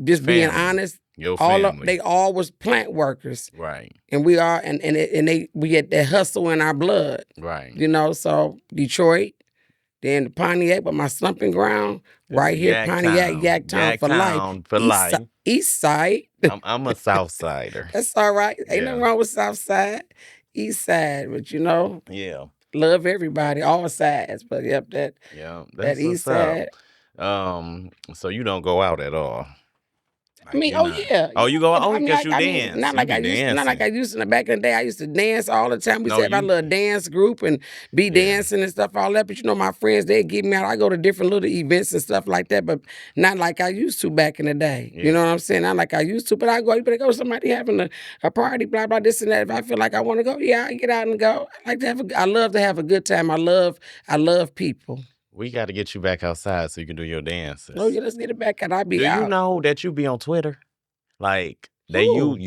just being honest, they all was plant workers. Right. And we are, and we get that hustle in our blood. Right. You know, so Detroit, then the Pontiac, but my slumping ground, right here, Pontiac, Yaktown for life. East side. I'm a South Sider. That's all right. Ain't nothing wrong with South side, East side, but you know, love everybody, all sides. But that's East side. So you don't go out at all. I mean, yeah. Oh, you go? Oh, because you dance. Not like I used to. Back in the day, I used to dance all the time. We said our little dance group and be dancing and stuff, all that. But you know, my friends, they get me out. I go to different little events and stuff like that, but not like I used to back in the day. Yeah. You know what I'm saying? Not like I used to. But I go, you better go. Somebody having a party, blah blah, this and that. If I feel like I want to go, I get out and go. I love to have a good time. I love people. We got to get you back outside so you can do your dances. Oh, yeah, let's get it back. And do you know that you be on Twitter? Like, they use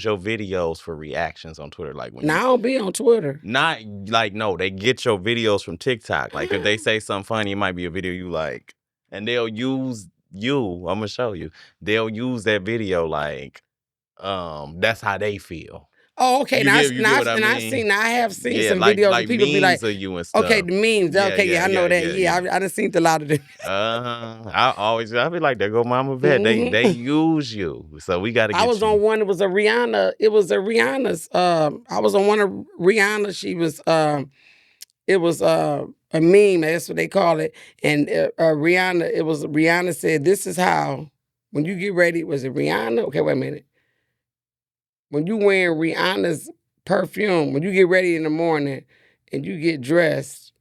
your videos for reactions on Twitter. Like when I don't be on Twitter. Not like, no, they get your videos from TikTok. Like if they say something funny, it might be a video you like, and they'll use you. I'm gonna show you. They'll use that video like, that's how they feel. Oh, okay. I have seen some videos like of people be like, of you and stuff. Okay, the memes. I know that. Yeah, I done seen a lot of them. I be like, there go Mama Vette. Mm-hmm. They use you, so we got to. I was on one. It was a Rihanna. It was a Rihanna's. I was on one of Rihanna. She was. It was a meme. That's what they call it. And Rihanna. It was Rihanna said, "This is how when you get ready." Was it Rihanna? Okay, wait a minute. When you wearing Rihanna's perfume, when you get ready in the morning and you get dressed,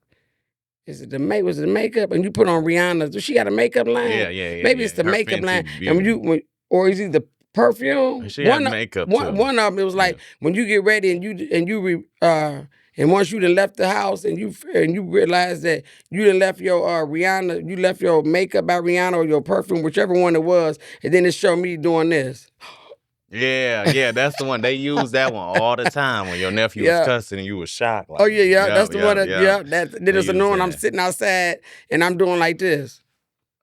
was it the makeup? And you put on Rihanna's, she got a makeup line? Yeah. Maybe it's the makeup line. And or is it the perfume? She had makeup too. One of them, it was like, when you get ready and once you done left the house and you realize that you done left your Rihanna, you left your makeup by Rihanna or your perfume, whichever one it was, and then it showed me doing this. Yeah, that's the one. They use that one all the time when your nephew was cussing and you was shocked. Like, that's the one. Then it's annoying. I'm sitting outside and I'm doing like this.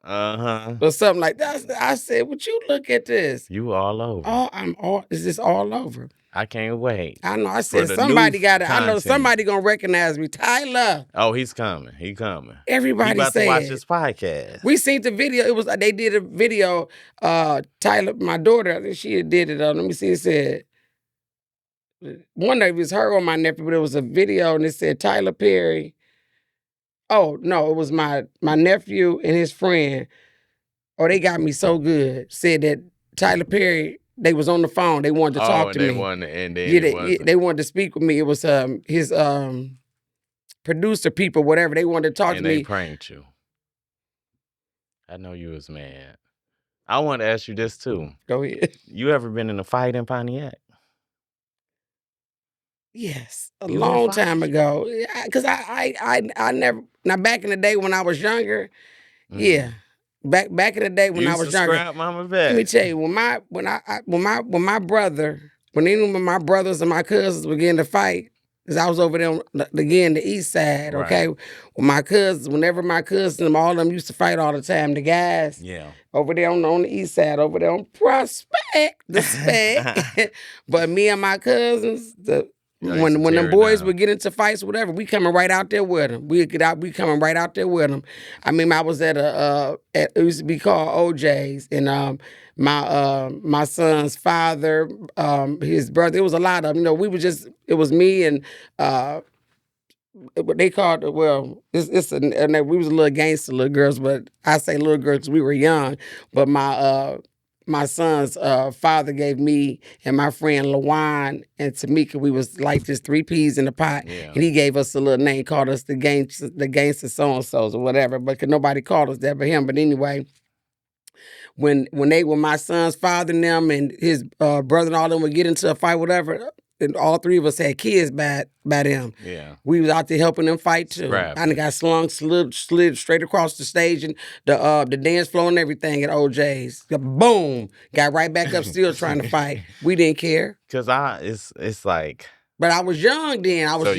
Or something like that. I said, "Would you look at this? You all over. Is this all over? I can't wait. I know. I said somebody got it. I know somebody gonna recognize me. Tyler. Oh, he's coming. He coming. Everybody about to watch this podcast. We seen the video. They did a video. Tyler, my daughter, I think she did it. Let me see. It said one of it was her or my nephew, but it was a video and it said Tyler Perry. Oh no, it was my nephew and his friend. Oh, they got me so good. Said that Tyler Perry. They was on the phone. They wanted to talk to me. They wanted to speak with me. It was his producer people, whatever. They wanted to talk to me. And they pranked you. I know you was mad. I want to ask you this too. Go ahead. You ever been in a fight in Pontiac? Yes, a long time ago. Because I never. Now back in the day when I was younger, yeah. Back in the day when I was younger. Scrap Mama Vette. Let me tell you, when my brother, when any of my brothers and my cousins were getting to fight, because I was over there again the east side, okay? Right. When my cousins, whenever my cousins, all of them used to fight all the time, the guys. Yeah. Over there on the east side, over there on Prospect, the spec. But me and my cousins, when them boys would get into fights, whatever, we coming right out there with them. We coming right out there with them. I mean, I was at it used to be called OJ's, and my son's father, his brother, it was a lot of them. You know, it was me and what they called we was a little gangster little girls, but I say little girls because we were young. But my son's father gave me and my friend LaJuan and Tamika, we was like just 3 peas in the pot. Yeah. And he gave us a little name, called us the gangster so-and-sos or whatever, but nobody called us that but him. But anyway, when my son's father and them and his brother and all them would get into a fight, whatever, and all 3 of us had kids by them. Yeah. We was out there helping them fight too. Scrapping. I done got slid straight across the stage and the dance floor and everything at OJ's. Boom! Got right back up, still trying to fight. We didn't care. Cause it's like. But I was young then. I was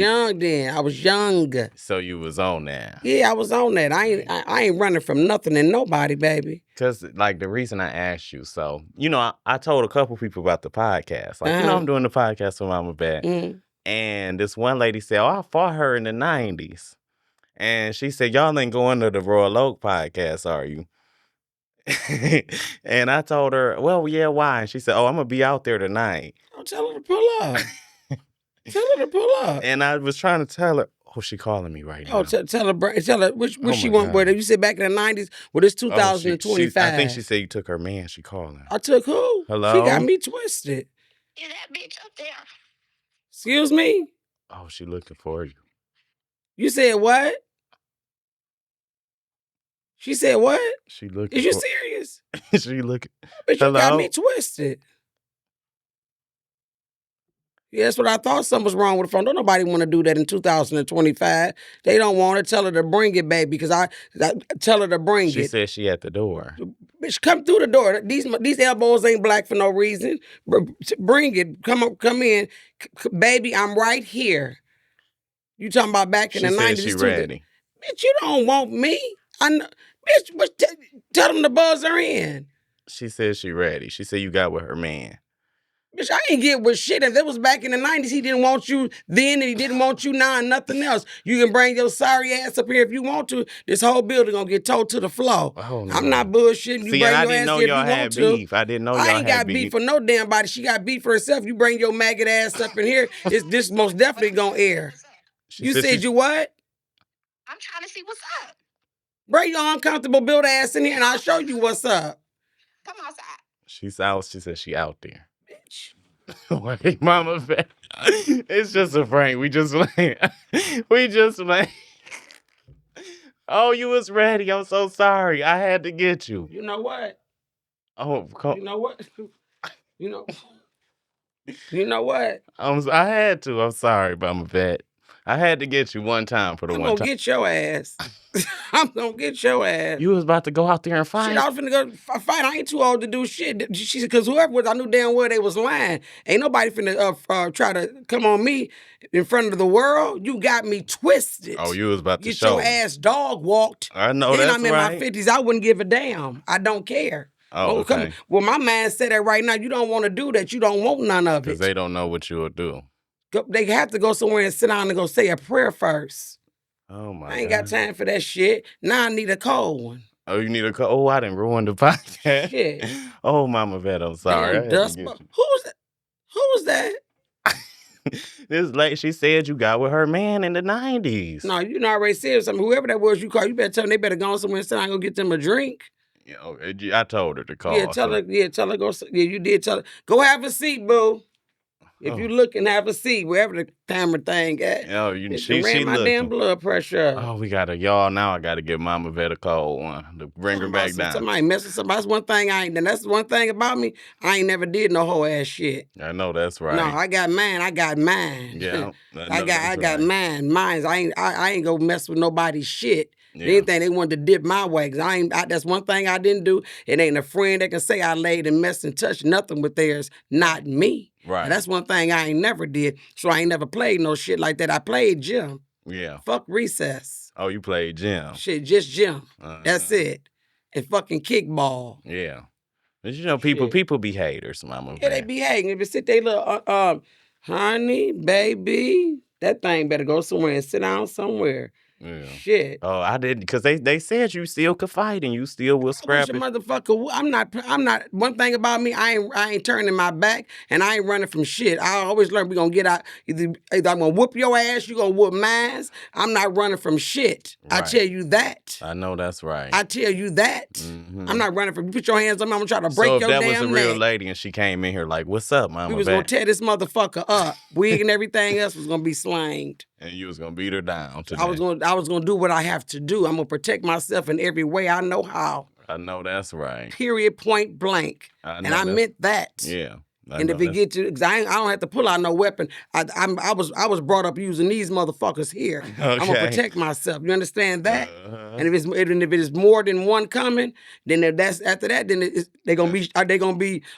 young. So you was on that. Yeah, I was on that. I ain't running from nothing and nobody, baby. Cause like the reason I asked you, so you know, I told a couple people about the podcast. Like, you know, I'm doing the podcast with Mama Vette. Mm-hmm. And this one lady said, "Oh, I fought her in the 90s." And she said, "Y'all ain't going to the Royal Oak podcast, are you?" And I told her, "Well, yeah, why?" And she said, "Oh, I'm gonna be out there tonight." Oh, tell her to pull up. Tell her to pull up. And I was trying to tell her. Oh, she calling me right now. Oh, tell her which she want. Where you said back in the 90s? Well, it's 2025. I think she said you took her man. She calling. I took who? Hello? She got me twisted. Is that bitch up there? Excuse me? Oh, she looking for you. You said what? She said what? She looking. Is you serious? She looking. But you got me twisted. Yeah, that's what I thought. Something was wrong with the phone. Don't nobody want to do that in 2025. They don't want to. Tell her to bring it, baby, because I tell her to bring it. She said she at the door. Bitch, come through the door. These elbows ain't black for no reason. Bring it. Come in. Baby, I'm right here. You talking about back in the 90s. She ready. Bitch, you don't want me. I know. Bitch, tell them the buzzer in. She said she ready. She said you got with her man. Bitch, I ain't get with shit. If it was back in the 90s, he didn't want you then and he didn't want you now and nothing else. You can bring your sorry ass up here if you want to. This whole building gonna get towed to the floor. Oh, no. I'm not bullshitting. You See, bring I your didn't ass know here y'all if you had want to. beef. I didn't know y'all had beef. I ain't got beef for no damn body. She got beef for herself. You bring your maggot ass up in here, this most definitely gonna air. You said you what? I'm trying to see what's up. Bring your uncomfortable build ass in here and I'll show you what's up. Come outside. She's out. She said she out there. Bitch. Wait, Mama Vette. It's just a prank. We just like. Oh, you was ready. I'm so sorry. I had to get you. You know what? Oh, you know what? You know what? I had to. I'm sorry, Mama Vette. I had to get you one time for the one time. I'm gonna get your ass. I'm gonna get your ass. You was about to go out there and fight? Shit, I was finna go fight. I ain't too old to do shit. She said, because whoever was, I knew damn well they was lying. Ain't nobody finna try to come on me in front of the world. You got me twisted. Oh, you was about to get show. Your ass dog walked. I know and that's I'm in my 50s. I wouldn't give a damn. I don't care. Oh, okay. Well, my man said that right now. You don't want to do that. You don't want none of it. Because they don't know what you'll do. They have to go somewhere and sit down and go say a prayer first. Oh, my God. I ain't got time for that shit. Now I need a cold one. Oh, you need a cold? Oh, I didn't ruin the podcast. Shit. Oh, Mama Vette, I'm sorry. Who was that? Who was that? This lady, she said you got with her man in the 90s. No, you already said something. Whoever that was you called, you better tell them they better go somewhere and sit down and go get them a drink. You know, I told her to call. Yeah, tell her. Yeah, tell her go. Yeah, you did tell her. Go have a seat, boo. If you look and have a seat, wherever the camera thing at. Oh, she ran my looking. damn blood pressure up. Oh, we got y'all now. I got to get Mama Vette a cold one to bring her back down. Somebody mess with somebody. That's one thing that's one thing about me. I ain't never did no whole ass shit. I know that's right. No, I got mine. Yeah, I got mine. Mine's. I ain't go mess with nobody's shit. Yeah. Anything they wanted to dip my way. That's one thing I didn't do. It ain't a friend that can say I laid and messed and touched nothing with theirs. Not me. Right. And that's one thing I ain't never did. So I ain't never played no shit like that. I played gym. Yeah. Fuck recess. Oh, you played gym. Shit, just gym. That's it. And fucking kickball. Yeah. But you know, people be haters, Mama. Yeah, they be hating. If it sit they little, honey, baby, that thing better go somewhere and sit down somewhere. Yeah. Shit. Oh, I didn't, because they said you still could fight and you still will scrap it. Motherfucker, I'm not. One thing about me, I ain't turning my back and I ain't running from shit. I always learn we gonna get out. Either I'm gonna whoop your ass, you gonna whoop mine. I'm not running from shit. Right. I tell you that. I know that's right. I tell you that. Mm-hmm. I'm not running from. You put your hands on me, I'm gonna try to break your damn neck. So if that was a real lady and she came in here like, "What's up, Mama?" We was gonna tear this motherfucker up. Wig and everything else was gonna be slanged. And you was gonna beat her down today. I was gonna do what I have to do. I'm gonna protect myself in every way I know how. I know that's right. Period, point blank. I meant that. Yeah. And if it get to, cause I don't have to pull out no weapon. I was brought up using these motherfuckers here. Okay. I'm gonna protect myself. You understand that? And if it is more than one coming, then that's after that. Then they're gonna be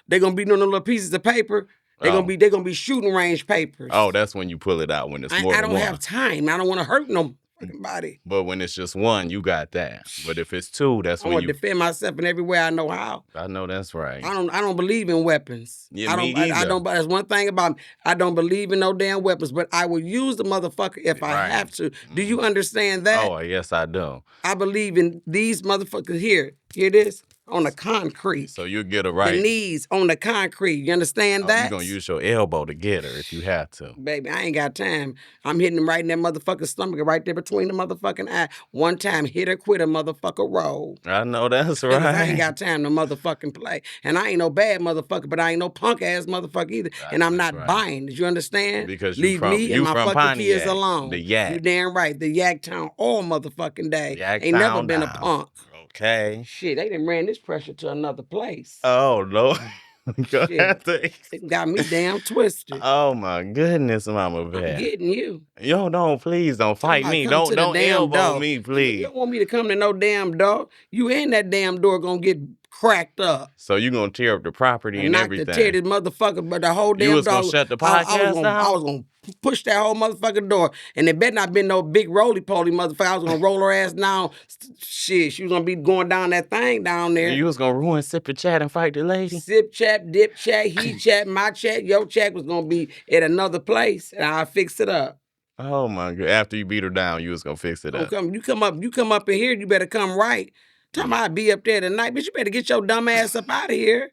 doing little pieces of paper. They're gonna be shooting range papers. Oh, that's when you pull it out when it's more than one. I don't have time. I don't want to hurt nobody. But when it's just one, you got that. But if it's two, that's when you defend myself in every way I know how. I know that's right. I don't believe in weapons. Yeah, me either. I don't. That's one thing about me. I don't believe in no damn weapons. But I will use the motherfucker if I have to. Do you understand that? Oh, yes, I do. I believe in these motherfuckers here. Hear this? On the concrete. So you get it right. The knees on the concrete. You understand that? You're going to use your elbow to get her if you have to. Baby, I ain't got time. I'm hitting him right in that motherfucking stomach, right there between the motherfucking eye. One time, hit her, quit her, motherfucker, roll. I know that's right. I ain't got time to motherfucking play. And I ain't no bad motherfucker, but I ain't no punk ass motherfucker either. And I'm not buying. Did you understand? Because Leave me and my fucking Pontiac, kids alone. The Yak. You damn right. The Yak Town all motherfucking day. Yak ain't Town never been down. a punk. Okay. Shit, they done ran this pressure to another place. Oh, Lord. It got me damn twisted. Oh, my goodness, Mama Vette. I'm getting you. Yo, please don't fight me. Don't elbow me, please. You don't want me to come to no damn door. You in that damn door gonna get cracked up. So you gonna tear up the property and everything. Not to tear this motherfucker, but the whole damn door. You was gonna shut the podcast down? I was gonna push that whole motherfucking door. And it better not been no big roly-poly motherfucker. I was gonna roll her ass down. Shit, she was gonna be going down that thing down there. You was gonna ruin Sip&Chat and fight the lady? Sip-Chat, dip-chat, he-chat, my chat, your chat was gonna be at another place. And I'll fix it up. Oh my God. After you beat her down, you was gonna fix it up. You come up in here, you better come right. Talking about I'd be up there tonight, but you better get your dumb ass up out of here.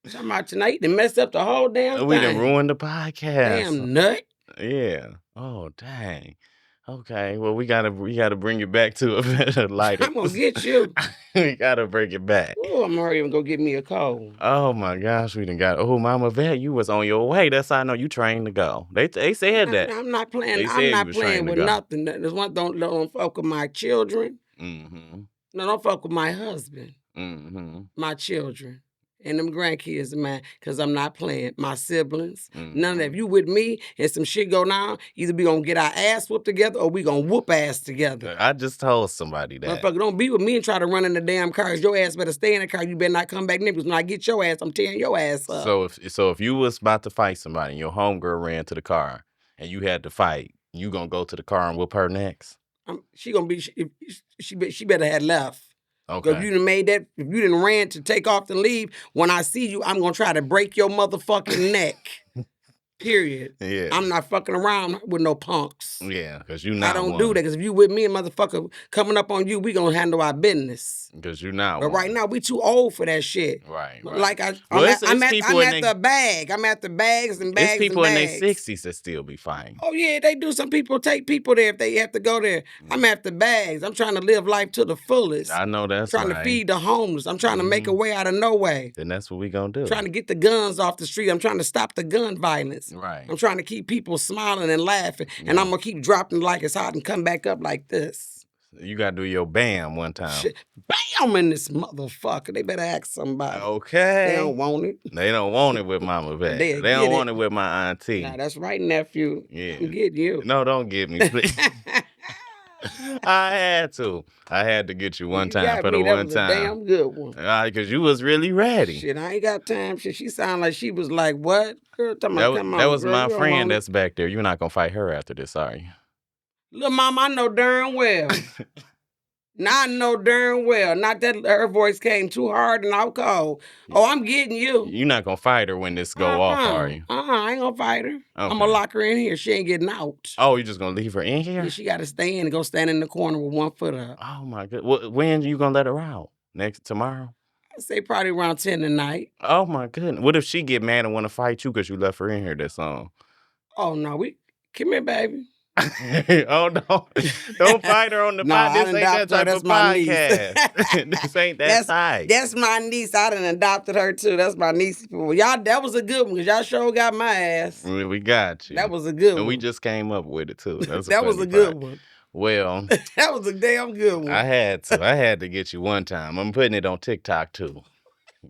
Talking about tonight, you done messed up the whole damn thing. We done ruined the podcast. Damn nut. Yeah. Oh, dang. Okay. Well, we gotta bring it back to a better light. I'm gonna get you. We gotta bring it back. Oh, I'm gonna hurry and go get me a cold. Oh my gosh, we done got. Oh, Mama Vette, you was on your way. That's how I know you trained to go. They said that. I'm not playing. I'm not playing with nothing. There's one don't fuck with my children. Mm-hmm. No, don't fuck with my husband. Mm-hmm. My children. And them grandkids of mine, because I'm not playing. My siblings. Mm-hmm. None of that. If you with me and some shit go down, either we gonna get our ass whooped together or we gonna whoop ass together. I just told somebody that. Motherfucker, don't be with me and try to run in the damn car. Your ass better stay in the car. You better not come back near because when I get your ass, I'm tearing your ass up. So if you was about to fight somebody and your homegirl ran to the car and you had to fight, you gonna go to the car and whoop her next? She gonna be, she better have left. Okay. If you done made that, if you done ran to take off and leave, when I see you, I'm gonna try to break your motherfucking neck. Period. Yeah. I'm not fucking around with no punks. Yeah, because you not I don't one. do that, because if you with me and motherfucker coming up on you, we gonna handle our business. Because you not But one. right now, we too old for that shit. Right. Like I'm at the bag. I'm at the bags and bags. There's people and in bags. their 60s that still be fighting. Oh yeah, they do. Some people take people there if they have to go there. I'm at the bags. I'm trying to live life to the fullest. I know that's I'm trying to feed the homeless. I'm trying to make a way out of no way. Then that's what we gonna do. Trying to get the guns off the street. I'm trying to stop the gun violence. Right. I'm trying to keep people smiling and laughing, and I'm gonna keep dropping like it's hot and come back up like this. You gotta do your bam one time. Shit. Bam in this motherfucker. They better ask somebody. Okay. They don't want it. They don't want it with Mama Vette. They don't want it with my auntie. Nah, that's right, nephew. Yeah. I'm getting you. No, don't get me, please. I had to get you one time for the one time. That was a damn good one. Because you was really ready. Shit, I ain't got time. Shit, she sounded like she was like, what? Girl, come on, that was girl, my friend that's back there. You're not going to fight her after this, are you? Little mama, I know darn well. Now I know darn well. Not that her voice came too hard and out cold. Oh, I'm getting you. You're not going to fight her when this go off, are you? I ain't going to fight her. Okay. I'm going to lock her in here. She ain't getting out. Oh, you just going to leave her in here? Yeah, she got to stay in and go stand in the corner with one foot up. Oh, my goodness. When you going to let her out? Tomorrow? I say probably around 10 tonight. Oh, my goodness. What if she get mad and want to fight you because you left her in here this song? Oh, no. Come here, baby. Oh no! Don't fight her on the pod. This ain't that type of podcast. This ain't that type. That's my niece. I done adopted her too. That's my niece. Y'all, that was a good one because y'all sure got my ass. We got you. That was a good one. And we just came up with it too. That was a good one. Well, that was a damn good one. I had to get you one time. I'm putting it on TikTok too.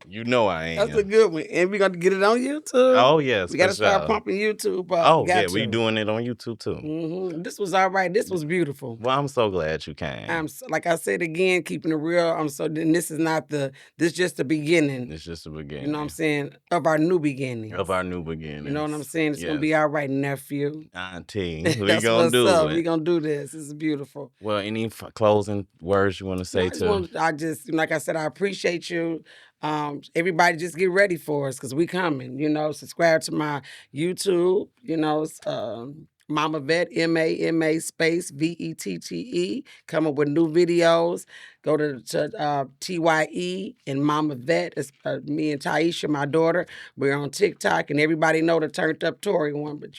You know I am. That's a good one. And we're going to get it on YouTube. Oh, yes. We got to start pumping YouTube up. Oh, yeah. We doing it on YouTube, too. Mm-hmm. This was all right. This was beautiful. Well, I'm so glad you came. Like I said again, keeping it real. This is not this just the beginning. It's just the beginning. You know what I'm saying? Of our new beginning. Of our new beginning. You know what I'm saying? It's going to be all right, nephew. Auntie. We going to do it. We going to do this. This is beautiful. Well, any closing words you want to say like I said, I appreciate you. Everybody just get ready for us because we coming, subscribe to my YouTube, Mama Vette, MAMA space VETTE, coming with new videos. Go to TYE and Mama Vette. It's me and Taisha, my daughter. We're on TikTok and everybody know the Turned Up Tory one, but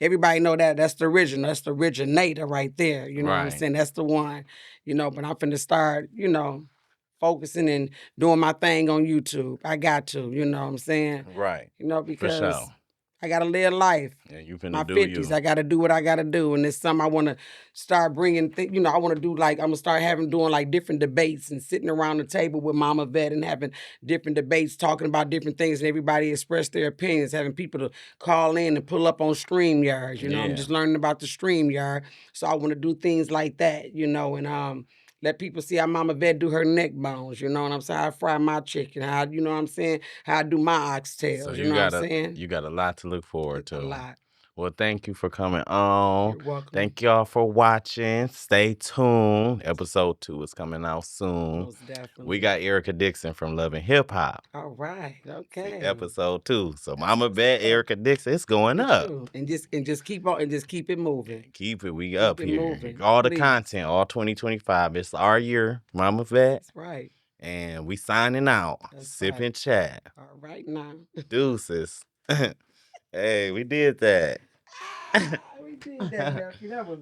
everybody know that's the original. That's the originator right there. You know what I'm saying? That's the one, but I'm finna start, focusing and doing my thing on YouTube. I got to, you know what I'm saying? Right. Because for sure. I got to live life. Yeah, you finna my do 50s, you. I got to do what I got to do. And it's something I want to start bringing, I want to do I'm going to start doing like different debates and sitting around the table with Mama Vette and having different debates, talking about different things and everybody express their opinions, having people to call in and pull up on StreamYards. I'm just learning about the StreamYard. So I want to do things like that, and let people see how Mama Vette do her neck bones, you know what I'm saying? How I fry my chicken, how, you know what I'm saying? How I do my oxtails, so you know what I'm saying? You got a lot to look forward to. A lot. Well, thank you for coming on. You're welcome. Thank y'all for watching. Stay tuned. Episode 2 is coming out soon. Most definitely. We got Erica Dixon from Love and Hip Hop. All right. Okay. Episode 2. So Mama Vette, Erica Dixon, it's going up. And just keep on and just keep it moving. Keep it. We up here. Moving. All the content, all 2025. It's our year, Mama Vette. That's right. And we signing out. Sip and Chat. All right now. Deuces. Hey, we did that. We did that, Nephew. That was